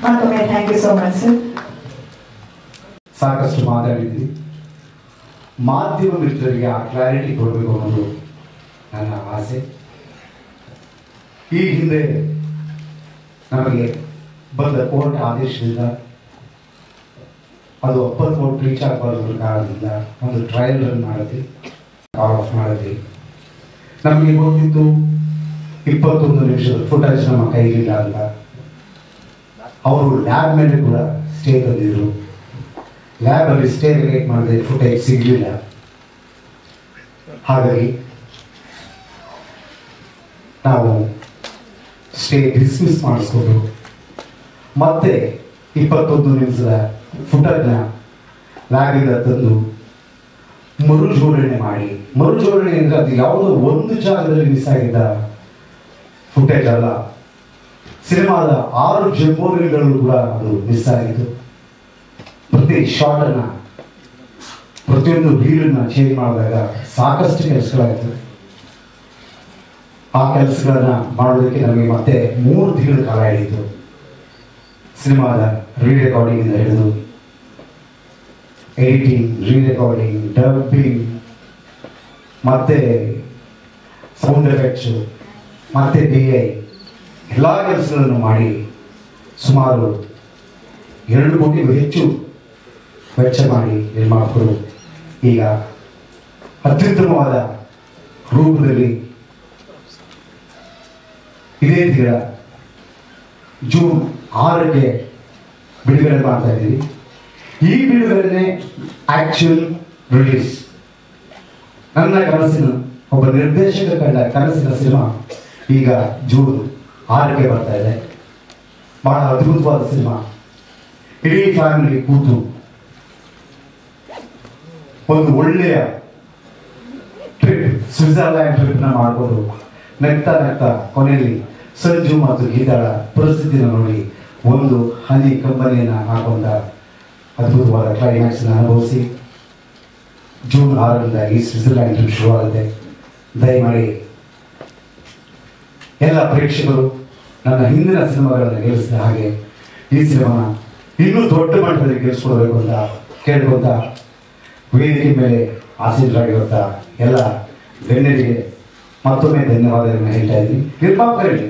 ಮತ್ತೊಮ್ಮೆ thank you so much sir. ಸಾಕಷ್ಟು ಮಾತಾಡಿದ್ವಿ. ಮಾಧ್ಯಮ ಮಿತ್ರರಿಗೆ ಆ ಕ್ಲಾರಿಟಿ ಕೊಡಬೇಕು ಅನ್ನೋದು ನನ್ನ ಆಸೆ. ಈ ಹಿಂದೆ ನಮಗೆ ಬಂದ ಕೋರ್ಟ್ ಆದೇಶದಿಂದ ಅದು ಅಪ್ಪರ್ ಕೋರ್ಟ್ ರೀಚ್ ಆಗಬಾರ್ದು ಕಾರಣದಿಂದ ಒಂದು ಟ್ರಯಲ್ ರನ್ ಮಾಡಿದ್ವಿ, ಕಾಲ್ ಆಫ್ ಮಾಡಿದ್ವಿ. ನಮಗೆ ಗೊತ್ತಿತ್ತು 21 ನಿಮಿಷದ ಫುಟೇಜ್ ನಮ್ಮ ಕೈಲಿಲ್ಲ ಅಂತ. ಅವರು ಲ್ಯಾಬ್ ಮೇಲೆ ಕೂಡ ಸ್ಟೇ ತಂದಿದ್ರು. ಲ್ಯಾಬಲ್ಲಿ ಸ್ಟೇ ರಿಲೇಟ್ ಮಾಡಿದ್ರೆ ಫುಟೇಜ್ ಸಿಗಲಿಲ್ಲ. ಹಾಗಾಗಿ ನಾವು ಸ್ಟೇ ಡಿಸ್ಮಿಸ್ ಮಾಡಿಸ್ಕೊಂಡು ಮತ್ತೆ 21 ನಿಮಿಷದ ಫುಟೇಜ್ನ ಲ್ಯಾಬಿಂದ ತಂದು ಮರುಜೋಡಣೆ ಮಾಡಿ, ಮರುಜೋಡಣೆ ಅಂದರೆ ಅದು ಯಾವುದೋ ಒಂದು ಜಾಗದಲ್ಲಿ ಮಿಸ್ ಆಗಿದ್ದ ಫುಟೇಜ್ ಅಲ್ಲ, ಸಿನಿಮಾದ 6 ಜಂಬೋರಿಗಳು ಕೂಡ ಅದು ಮಿಸ್ ಆಗಿತ್ತು. ಪ್ರತಿ ಶಾರ್ಟನ್ನು, ಪ್ರತಿಯೊಂದು ರೀಲನ್ನು ಚೇಂಜ್ ಮಾಡಿದಾಗ ಸಾಕಷ್ಟು ಕೆಲಸಗಳಾಯಿತು. ಆ ಕೆಲಸಗಳನ್ನ ಮಾಡೋದಕ್ಕೆ ನಮಗೆ ಮತ್ತೆ 3 ತಿಂಗಳ ಕಾಲ ಹಿಡಿಯಿತು. ಸಿನಿಮಾದ ರೀರೆಕಾರ್ಡಿಂಗ್ ಇಂದ ಹಿಡಿದು ಎಡಿಟಿಂಗ್, ರೀರೆಕಾರ್ಡಿಂಗ್, ಡಬ್ಬಿಂಗ್, ಮತ್ತೆ ಸೌಂಡ್ ಎಫೆಕ್ಟ್ಸು, ಮತ್ತೆ DI ಎಲ್ಲ ಕೆಲಸಗಳನ್ನು ಮಾಡಿ ಸುಮಾರು 2 ಕೋಟಿಗೂ ಹೆಚ್ಚು ವೆಚ್ಚ ಮಾಡಿ ನಿರ್ಮಾಪಕರು ಈಗ ಅತ್ಯುತ್ತಮವಾದ ರೂಪದಲ್ಲಿ ಇದೇ ತಿಂಗಳ ಜೂನ್ 6ಕ್ಕೆ ಬಿಡುಗಡೆ ಮಾಡ್ತಾ ಇದ್ದೀವಿ. ಈ ಬಿಡುಗಡೆನೇ ಆಕ್ಚುಯಲ್ ರಿಲೀಸ್. ನನ್ನ ಕನಸಿನ ಒಬ್ಬ ನಿರ್ದೇಶಕ ಕಂಡ ಕನಸಿನ ಸಿನಿಮಾ ಈಗ ಜೂನ್ 6ಕ್ಕೆ ಬರ್ತಾ ಇದೆ. ಬಹಳ ಅದ್ಭುತವಾದ ಸಿನಿಮಾ. ಇಡೀ ಫ್ಯಾಮಿಲಿ ಕೂತು ಒಂದು ಒಳ್ಳೆಯ ಟ್ರಿಪ್, ಸ್ವಿಟ್ಜರ್ಲ್ಯಾಂಡ್ ಟ್ರಿಪ್ನ ಮಾಡಿಕೊಂಡು ನಗ್ತಾ ನಗ್ತಾ ಕೊನೆಯಲ್ಲಿ ಸಂಜು ಮತ್ತು ಗೀತಾಳ ಪರಿಸ್ಥಿತಿನ ನೋಡಿ ಒಂದು ಹನಿ ಕಂಬನಿಯನ್ನು ಹಾಕೊಂಡ ಅದ್ಭುತವಾದ ಕ್ಲೈಮ್ಯಾಕ್ಸ್ನ ಅನುಭವಿಸಿ ಜೂನ್ 6ರಿಂದ ಈ ಸ್ವಿಟ್ಜರ್ಲ್ಯಾಂಡ್ ಟ್ರಿಪ್ ಶುರುವಾಗುತ್ತೆ. ದಯಮಾಡಿ ಎಲ್ಲ ಪ್ರೇಕ್ಷಕರು ನನ್ನ ಹಿಂದಿನ ಸಿನಿಮಾಗಳನ್ನು ಗೆಲ್ಲಿಸಿದ ಹಾಗೆ ಈ ಸಿನಿಮಾನ ಇನ್ನೂ ದೊಡ್ಡ ಮಟ್ಟದಲ್ಲಿ ಗೆಲ್ಲಿಸ್ಕೊಳ್ಬೇಕು ಅಂತ ಕೇಳ್ಕೊಂತ ವೇದಿಕೆ ಮೇಲೆ ಆಸೀನರಾಗಿರುವಂಥ ಎಲ್ಲ ಗಣ್ಯರಿಗೆ ಮತ್ತೊಮ್ಮೆ ಧನ್ಯವಾದಗಳನ್ನು ಹೇಳ್ತಾ ಇದ್ದೀನಿ. ನಿರ್ಮಾಪಕರಿಗೆ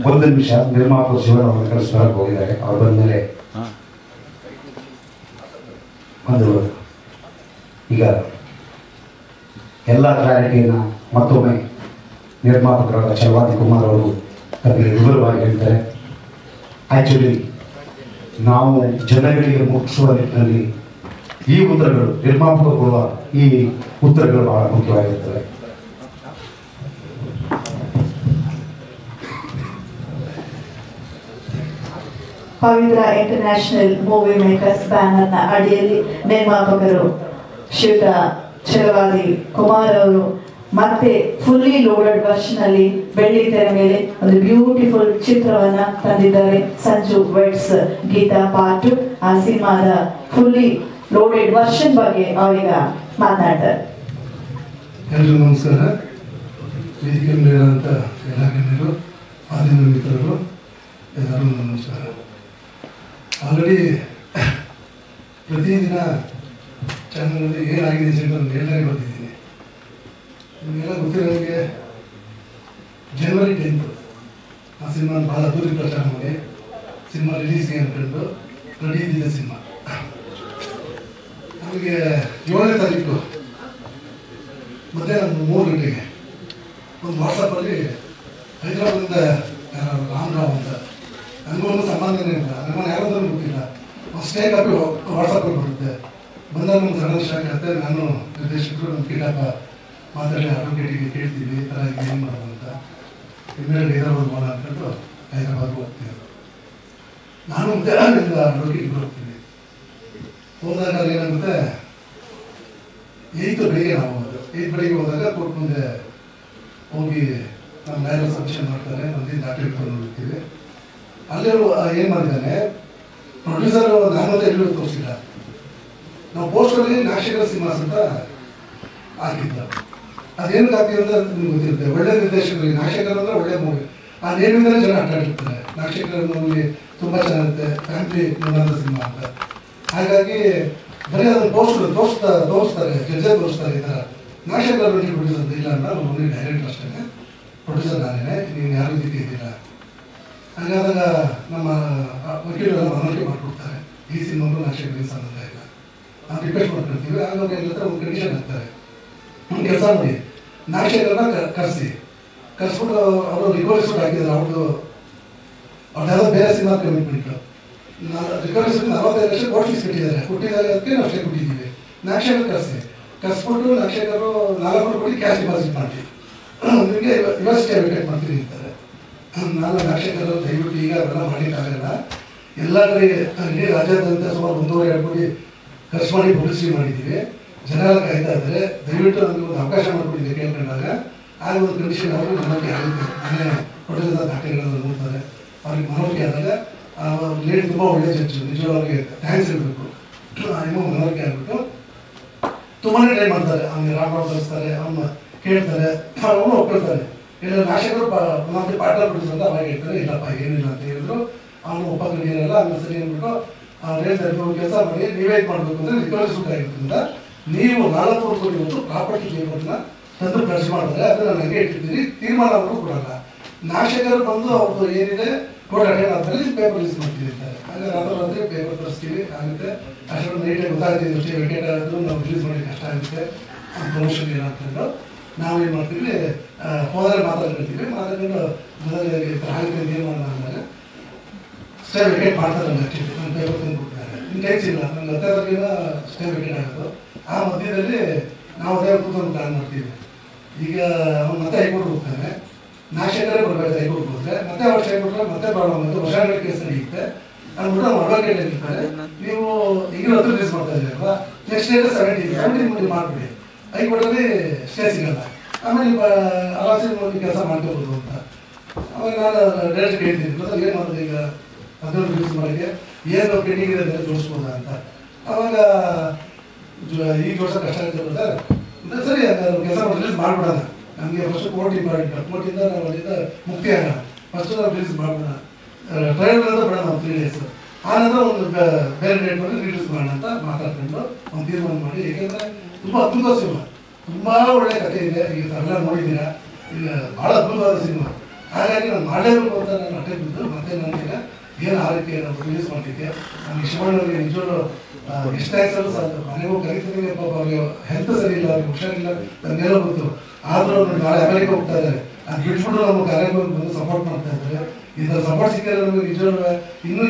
ಒಂದು ನಿಮಿಷ, ನಿರ್ಮಾಪಕ ಶಿವಣ್ಣ ಅವರು ಕಳಿಸ್ಬರಕ್ಕೆ ಹೋಗಿದ್ದಾರೆ. ಅವ್ರು ಬಂದ್ಮೇಲೆ ಒಂದು ಈಗ ಎಲ್ಲ ಕ್ಲಾರಿಟಿಯನ್ನ ಮತ್ತೊಮ್ಮೆ ನಿರ್ಮಾಪಕರಾದ ಚಲವಾದಿ ಕುಮಾರ್ ಅವರು ತಮಗೆ ವಿವರವಾಗಿ ಹೇಳ್ತಾರೆ. ಆಕ್ಚುಲಿ ನಾವು ಜನಗಳಿಗೆ ಮುಟ್ಟಿಸುವ ನಿಟ್ಟಿನಲ್ಲಿ ಈ ಉತ್ತರಗಳು, ನಿರ್ಮಾಪಕರು ಕೊಡುವ ಈ ಉತ್ತರಗಳು ಬಹಳ ಮುಖ್ಯವಾಗಿರ್ತವೆ. ಪವಿತ್ರ ಇಂಟರ್ನ್ಯಾಷನಲ್ ಮೂವಿ ಮೇಕರ್ಸ್ ಬ್ಯಾನರ್ನ ಅಡಿಯಲ್ಲಿ ನಿರ್ಮಾಪಕರು ಶ್ರೀಯುತ ಚಲವಾದಿ ಕುಮಾರ್ ಅವರು ಮತ್ತೆ ಫುಲ್ಲಿ ಲೋಡೆಡ್ ವರ್ಷನ್ ಅಲ್ಲಿ ಬೆಳ್ಳಿ ತೆರೆ ಮೇಲೆ ಒಂದು ಬ್ಯೂಟಿಫುಲ್ ಚಿತ್ರವನ್ನ ತಂದಿದ್ದಾರೆ. Sanju weds Geetha part 2. ಆ ಸಿನಿಮಾದ ಫುಲ್ಲಿ ಲೋಡೆಡ್ ವರ್ಷನ್ ಬಗ್ಗೆ ಅವರೀಗ ಮಾತನಾಡ್ತಾರೆ. ಎಲ್ಲರಿಗೂ ನಮಸ್ಕಾರ. ವೇದಿಕೆ ಮೇಲಿರುವಂಥ ಎಲ್ಲ ಗಣ್ಯರು, ಮಾಧ್ಯಮ ಮಿತ್ರರು, ಎಲ್ಲರಿಗೂ ನಮಸ್ಕಾರ. ಆಲ್ರೆಡಿ ಪ್ರತಿದಿನ ಚಾನಲಲ್ಲಿ ಏನಾಗಿದೆ ಸಿನಿಮಾ ಎಲ್ಲರಿಗೂ ಬರ್ತಿದ್ದೀನಿ. ನಿಮಗೆಲ್ಲ ಗೊತ್ತಿರೋರಿಗೆ ಜನವರಿ 10 ಆ ಸಿನಿಮಾ ಭಾಳ ಅದ್ದೂರಿ ಪ್ರಚಾರ ಮಾಡಿ ಸಿನಿಮಾ ರಿಲೀಸ್ಗೆ ಅಂದ್ಕೊಂಡು ರೆಡಿ ಇದ್ದಿದೆ ಸಿನಿಮಾ. ನಮಗೆ 7ನೇ ತಾರೀಕು ಮಧ್ಯಾಹ್ನ 3 ಗಂಟೆಗೆ ಒಂದು ವಾಟ್ಸಪ್ಪಲ್ಲಿ ಹೈದರಾಬಾದಿಂದ ರಾಮರಾವ್ ಅಂತ, ನನಗೊಂದು ಸಂಬಂಧನೇ ಇಲ್ಲ, ನನ್ನ ಯಾರಾದ್ರೂ ಗೊತ್ತಿಲ್ಲ, ಅಷ್ಟೇ ಕಾಪಿ ವಾಟ್ಸಪ್ಪಲ್ಲಿ ಬರುತ್ತೆ. ಬಂದಾಗ ಒಂದು ಸಡನ್ ಶಾಕ್ ಆಗುತ್ತೆ. ನಾನು ನಿರ್ದೇಶಕರು ನಮ್ಮ ಕಿಡಪ್ಪ ಮಾತಾಡಿ ಅಡ್ವೊಕೇಟಿಗೆ ಕೇಳ್ತೀವಿ ಈ ಥರ ಏನು ಮಾಡೋದು ಅಂತ. ಇನ್ಮೇಲೆ ಹೈದರಾಬಾದ್ ಮಾಡೋಣ ಅಂದ್ಕೊಂಡು ಹೈದರಾಬಾದ್ಗೆ ಹೋಗ್ತೀವಿ. ನಾನು ಮತ್ತೆ ಅಡ್ವೊಕೇಟ್ಗೆ ಹೋಗ್ತೀನಿ. ಹೋದಾಗ ಏನಾಗುತ್ತೆ, 8 ಬೆಳಿಗ್ಗೆ ನಾವು ಹೋಗೋದು. 8 ಬೆಳಿಗ್ಗೆ ಹೋದಾಗ ಕೋರ್ಟ್ ಮುಂದೆ ಹೋಗಿ ನಮ್ಮ ಲಾಯರ್ ಸಬ್ಮಿಷನ್ ಮಾಡ್ತಾರೆ, ಮಂದಿ ದಾಖಲೆ ಇಟ್ಕೊಂಡು ಹೋಗ್ತೀವಿ. ಅಲ್ಲೇ ಏನು ಮಾಡಿದ್ದಾನೆ ಪ್ರೊಡ್ಯೂಸರ್, ನಾನಂತ ಎಲ್ಲೂ ತೋರಿಸಿಲ್ಲ. ನಾವು ಪೋಸ್ಟಲ್ಲಿ ನಾಗಶೇಖರ ಸಿನಿಮಾಸ್ ಅಂತ ಹಾಕಿದ್ದ. ಅದೇನಕ್ಕೆ ಹಾಕ್ತೀವಿ ಅಂತ ನಿಮ್ಗೆ ಗೊತ್ತಿರುತ್ತೆ. ಒಳ್ಳೆ ನಿರ್ದೇಶಕರಿಗೆ ನಾಗಶೇಖರ್ ಅಂದರೆ ಒಳ್ಳೆ ಮೂವಿ, ಆ ನೇಮಿಂದಲೇ ಜನ ಆಟಾಡಿರ್ತಾರೆ. ನಾಗಶೇಖರ್ ಮೂವಿ ತುಂಬ ಚೆನ್ನಾಗಿರುತ್ತೆ, ಫ್ಯಾಮಿಲಿ ನೋಡೋಂಥ ಸಿನಿಮಾ ಅಂತ. ಹಾಗಾಗಿ ಬರೀ ಅದನ್ನು ತೋರಿಸ್ತಾರೆ, ಜಡ್ಜೆ ತೋರಿಸ್ತಾರೆ ಈ ಥರ. ನಾಗಶೇಖರ್ ಬಗ್ಗೆ ಪ್ರೊಡ್ಯೂಸರ್ ಇಲ್ಲ ಅಂತ ಮೂವಿ ಡೈರೆಕ್ಟರ್ ಅಷ್ಟೇ, ಪ್ರೊಡ್ಯೂಸರ್ ನಾನೇ, ನೀನು ಯಾರು ರೀತಿ ಇದ್ದಿಲ್ಲ. ಹಾಗಾದಾಗ ನಮ್ಮ ವಕೀಲರೆಲ್ಲ ಮನವರಿಕೆ ಮಾಡಿಕೊಡ್ತಾರೆ, ಈ ಸಿನಿಮಾಗೂ ನಾಗಶೇಖರ್ಗೆ ಸಂಬಂಧ ಇಲ್ಲ, ನಾವು ರಿಕ್ವೆಸ್ಟ್ ಮಾಡ್ಕೊಳ್ತೀವಿ. ಆಗ ಅವ್ರು ಎಲ್ಲ ಹತ್ರ ಒಂದು ಕಂಡೀಷನ್ ಹಾಕ್ತಾರೆ, ಒಂದು ಕೆಲಸ ಮಾಡಿ ನಾಗಶೇಖರನ್ನ ಕರೆಸ್ಬಿಟ್ಟು ಅವರು ರಿಕ್ವೆಸ್ಟ್ ಹಾಕಿದ್ರು. ಅವ್ರದ್ದು ಯಾವುದೋ ಬೇರೆ cinema commitment request 45 lakh court fees ಕೊಟ್ಟಿದ್ದಕ್ಕೆ ನಾವು ಅಷ್ಟೇ ಕೊಟ್ಟಿದ್ದೀವಿ. ನಾಗಶೇಖರ್ ಕರೆಸ್ಬಿಟ್ಟು ನಾಗಶೇಖರು 4 ಕೋಟಿ ಕ್ಯಾಶ್ ಡಿಪಾಸಿಟ್ ಮಾಡಿ ನಿಮಗೆ ಯೂನಿವರ್ಸಿಟಿ ಅಡ್ವೊಕೇಟ್ ಮಾಡ್ತೀನಿ ಅಂತಾರೆ. ನಾನು ನಾಗಶೇಖರ್ ದಯವಿಟ್ಟು ಈಗ ಅವೆಲ್ಲ ಮಾಡಲಿಕ್ಕಾಗಲ್ಲ, ಎಲ್ಲ ಕಡೆ ಇಡೀ ರಾಜ್ಯಾದ್ಯಂತ ಸುಮಾರು 1.5-2 ಕೋಟಿ ಖರ್ಚು ಮಾಡಿ ಪಬ್ಲಿಸಿಟಿ ಮಾಡಿದ್ದೀವಿ, ಜನ ಎಲ್ಲ ಕಾಯ್ತಾ ಇದ್ದಾರೆ, ದಯವಿಟ್ಟು ನನಗೆ ಒಂದು ಅವಕಾಶ ಮಾಡಿಕೊಟ್ಟಿದ್ದೆ ಕೇಳ್ಕೊಂಡಾಗ. ಆಗ ಒಂದು ಕಂಡೀಷನ್ ಅವರು ಮನವರಿಕೆ ಆಗುತ್ತೆ. ಮನೆ ಕೊಟ್ಟಿದ್ದ ದಾಖಲೆಗಳನ್ನು ನೋಡ್ತಾರೆ. ಅವ್ರಿಗೆ ಮನವರಿಕೆ ಆದಾಗ ಲೇಡಿ ತುಂಬ ಒಳ್ಳೆ ಜಡ್ಜು, ನಿಜವಾಗ್ರಿಗೆ ಥ್ಯಾಂಕ್ಸ್ ಹೇಳಬೇಕು. ಏನೋ ಮನವರಿಕೆ ಆಗಿಬಿಟ್ಟು ತುಂಬಾ ಟ್ರೈ ಮಾಡ್ತಾರೆ. ಅವ್ನಿಗೆ ರಾಮರಾವ್ ಕಳಿಸ್ತಾರೆ, ಅವನ್ನ ಕೇಳ್ತಾರೆ, ಅವನು ಒಪ್ಕೊಳ್ತಾನೆ. ಇಲ್ಲ ನಾಗಶೇಖರ್ ನಮಗೆ ಪಾರ್ಟ್ನರ್ ಪ್ರೊಡ್ಯೂಸರ್ ಅಂತ ಅವಾಗ ಹೇಳ್ತಾರೆ, ಇಲ್ಲಪ್ಪ ಏನಿಲ್ಲ ಅಂತ ಹೇಳಿದ್ರು. ಅವನು ಒಪ್ಪಂಗಿರಲ್ಲ. ಆಮೇಲೆ ಸರಿ ಅಂದ್ಬಿಟ್ಟು ಅವ್ರು ಹೇಳ್ತಾರೆ, ನೀವು ಕೆಲಸ ಮಾಡಿ, ನೀವೇ ಇದು ಮಾಡಬೇಕು ಅಂದರೆ ರಿಕವರಿ ಸೂಟ್ ಆಗಿರೋದ್ರಿಂದ ನೀವು 4 ಕೋಟಿ ಹೊತ್ತು ಪ್ರಾಪರ್ಟಿ ಪೇಪರ್ನ ತಂದು ಖರ್ಚು ಮಾಡಿದ್ರೆ ಅದನ್ನು ನನಗೆ ಇಟ್ಟಿರ್ತೀರಿ, ತೀರ್ಮಾನ ಅವರು ಕೊಡಲ್ಲ. ನಾಗಶೇಖರ್ ಬಂದು ಅವ್ರದ್ದು ಏನಿದೆ ಕೋರ್ಟ್ ಅಟೆಂಡ್ ಆದ್ಮೇಲೆ ಪೇಪರ್ ರಿಲೀಸ್ ಮಾಡ್ತೀವಿ ಅಂತಾರೆ. ಹಾಗೆ ರಾತ್ರಿ ಪೇಪರ್ ತರಿಸ್ತೀವಿ, ಆಗುತ್ತೆ. ಅಷ್ಟೊಂದು ನೀಟಾಗಿ ಗೊತ್ತಾಗ್ತೀವಿ, ಅಷ್ಟೇ ವೆಕೇಟ್ ಆದರೂ ನಾವು ರಿಲೀಸ್ ಮಾಡೋಕ್ಕೆ ಕಷ್ಟ ಆಗುತ್ತೆ. ಪ್ರಮೋಷನ್ ಏನಾಗ್ತದೆ ನಾವು ಏನು ಮಾಡ್ತೀವಿ, ಹೋದರೆ ಮಾತಾಡ್ಕೊಳ್ತೀವಿ. ಮಾತಾಡ್ಕೊಂಡು ಆಗುತ್ತೆ ಏನು ಮಾಡೋಣ ಅಂದಾಗ ಸ್ಟೇ ವೆಕೇಟ್ ಮಾಡ್ತಾರೆ. ಆ್ಯಕ್ಚುಲಿ ನನ್ನ ಪೇಪರ್ ತಂದು ಕೊಡ್ತಾರೆ. ಇನ್ನು ಟೈಮ್ಸ್ ಇಲ್ಲ, ನಂಗೆ 10 ತಾರೀಕಿನ ಸ್ಟೇ ವೆಕೇಟ್ ಆಗೋದು. ಆ ಮಧ್ಯದಲ್ಲಿ ನಾವು ಅದೇ ಕೂತ್ಕೊಂಡು ಪ್ಲಾನ್ ಮಾಡ್ತೀವಿ. ಈಗ ಅವ್ನು ಮತ್ತೆ ಹೈಕೋರ್ಟ್ ಹೋಗ್ತಾನೆ, ನಾಗಶೇಖರೇ ಬರಬೇಕು ಹೈಕೋರ್ಟ್ ಹೋದ್ರೆ, ಮತ್ತೆ ವರ್ಷ ಹೈಕೋರ್ಟ್ರೆ ಮತ್ತೆ ಪ್ರಾಬ್ಲಮ್ ಆಗುತ್ತೆ, ವರ್ಷಗಳ ಕೇಸ್ ನಡೆಯುತ್ತೆ. ಅಂದ್ಬಿಟ್ಟು ನಮ್ಮ ಅಡ್ವೊಕೇಟ್ ಹೇಳ್ತಾರೆ, ನೀವು ಈಗ ರಿಲೀಸ್ ಮಾಡ್ತಾ ಇದ್ದೀರಿ ಅಲ್ವಾ, ನೆಕ್ಸ್ಟ್ ಡೇಟ್ 17 ಮಾಡಿಬಿಡಿ, ಹೈಕೋರ್ಟಲ್ಲಿ ಸ್ಟೇ ಸಿಗಲ್ಲ, ಆಮೇಲೆ ನೀವು ಆರಾಮ್ಸೆ ಕೆಲಸ ಮಾಡ್ಕೋಬೋದು ಅಂತ. ಆಮೇಲೆ ನಾನು ಡೈರೆಕ್ಟ್ ಹೇಳ್ತೀನಿ, ಮತ್ತೆ ಏನು ಮಾಡೋದು ಈಗ 15 ರಿಲೀಸ್ ಮಾಡೋಕ್ಕೆ ಏನು ಪೆಂಡಿಂಗ್ ಇದೆ ಅದನ್ನು ತೋರಿಸ್ಬೋದಾ ಅಂತ. ಅವಾಗ ಈಗ ವರ್ಷ ಕಷ್ಟ ಆಗುತ್ತೆ ಸರ್, ಸರಿ ಕೆಲಸ ರಿಲೀಸ್ ಮಾಡಿಬಿಡೋಣ, ನಮಗೆ ಫಸ್ಟ್ ಕೋರ್ಟ್ ಇಂಪಾರ್ಟೆಂಟ್, ಕೋರ್ಟಿಂದ ನಾವು ಅಲ್ಲಿಂದ ಮುಕ್ತಿ ಆಗೋಣ, ಫಸ್ಟ್ ನಾವು ರಿಲೀಸ್ ಮಾಡೋಣ, ಟ್ರಯಲ್ ಅಂತ ಬೇಡ ನಾವು 3 ಡೇಸ್, ಆನಂತರ ಒಂದು ಬೇರೆ ಡೇಟ್ ಮಾಡಿ ರಿಲೀಸ್ ಮಾಡೋಣ ಅಂತ ಮಾತಾಡ್ಕೊಂಡು ಒಂದು ತೀರ್ಮಾನ ಮಾಡಿ. ಏಕೆಂದರೆ ತುಂಬ ಅದ್ಭುತ ಸಿನಿಮಾ, ತುಂಬ ಒಳ್ಳೆ ಕಥೆ ಇದೆ. ಈಗ ಎಲ್ಲ ನೋಡಿದ್ದೀರಾ, ಈಗ ಭಾಳ ಅದ್ಭುತವಾದ ಸಿನಿಮಾ. ಹಾಗಾಗಿ ನಾನು ಮಾಡಲೇಬೇಕು ಅಂತ ನಾನು ಅಟ್ಟೆ ಬಿದ್ದು ಮತ್ತೆ ನನಗೆ ಏನು ಆ ರೀತಿ ನಾವು ರಿಲೀಸ್ ಮಾಡಲಿಕ್ಕೆ ನನಗೆ ಶಿವಣ್ಣವ್ರಿಗೆ ನಿಜವಾಗ್ಲೂ ಎಷ್ಟು ಥ್ಯಾಂಕ್ಸ್ ಸಾಕು. ಮನೆಗೂ ಕರೀತೀನಿ, ಪಾಪ ಅವ್ರಿಗೆ ಹೆಲ್ತ್ ಸರಿ ಇಲ್ಲ, ಅವ್ರಿಗೆ ಹುಷಾರಿಲ್ಲ, ನನಗೆಲ್ಲ ಗೊತ್ತು. ಆದರೂ ನಾಳೆ ಅಮೆರಿಕ ಹೋಗ್ತಾ ಇದ್ದಾರೆ, ಅದು ಬಿಟ್ಬಿಟ್ಟು ನಮ್ಮ ಕಾರ್ಯಕ್ರಮಕ್ಕೆ ಬಂದು ಸಪೋರ್ಟ್ ಮಾಡ್ತಾ ಇದ್ದಾರೆ. ಇದರ ಸಪೋರ್ಟ್ ಸಿಕ್ಕಿದ್ರೆ ನಮಗೆ ನಿಜವಾಗ್ಲೂ ಇನ್ನೂ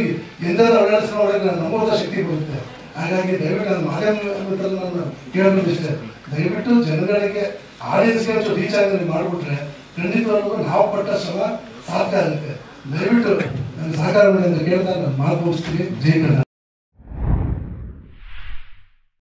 ಎಂದಾದ್ರೂ ಅವೇರ್ನೆಸ್ ಒಳಗೆ ನಾನು ನಂಬೋದ ಶಕ್ತಿ ಬರುತ್ತೆ. ಹಾಗಾಗಿ ದಯವಿಟ್ಟು ನಾನು ಮಾಧ್ಯಮ ನಾನು ಕೇಳೋದು ಇಷ್ಟೇ, ದಯವಿಟ್ಟು ಜನಗಳಿಗೆ ಆಡಿಯನ್ಸ್ಗೆ ರೀಚ್ ಆಗಿ ಮಾಡಿಬಿಟ್ರೆ ಖಂಡಿತವಾಗ್ಲೂ ನಾವು ಪಟ್ಟ ಶ್ರಮ ಸಾಧ್ಯ ಆಗುತ್ತೆ. ದಯವಿಟ್ಟು ನನ್ನ ಸಹಕಾರ ಮಾಡಿ ಅಂತ ಕೇಳ್ತಾ ನಾನು ಮಾತು ಮುಗಿಸ್ತೀನಿ. ಜೈ ಕನ್ನಡ.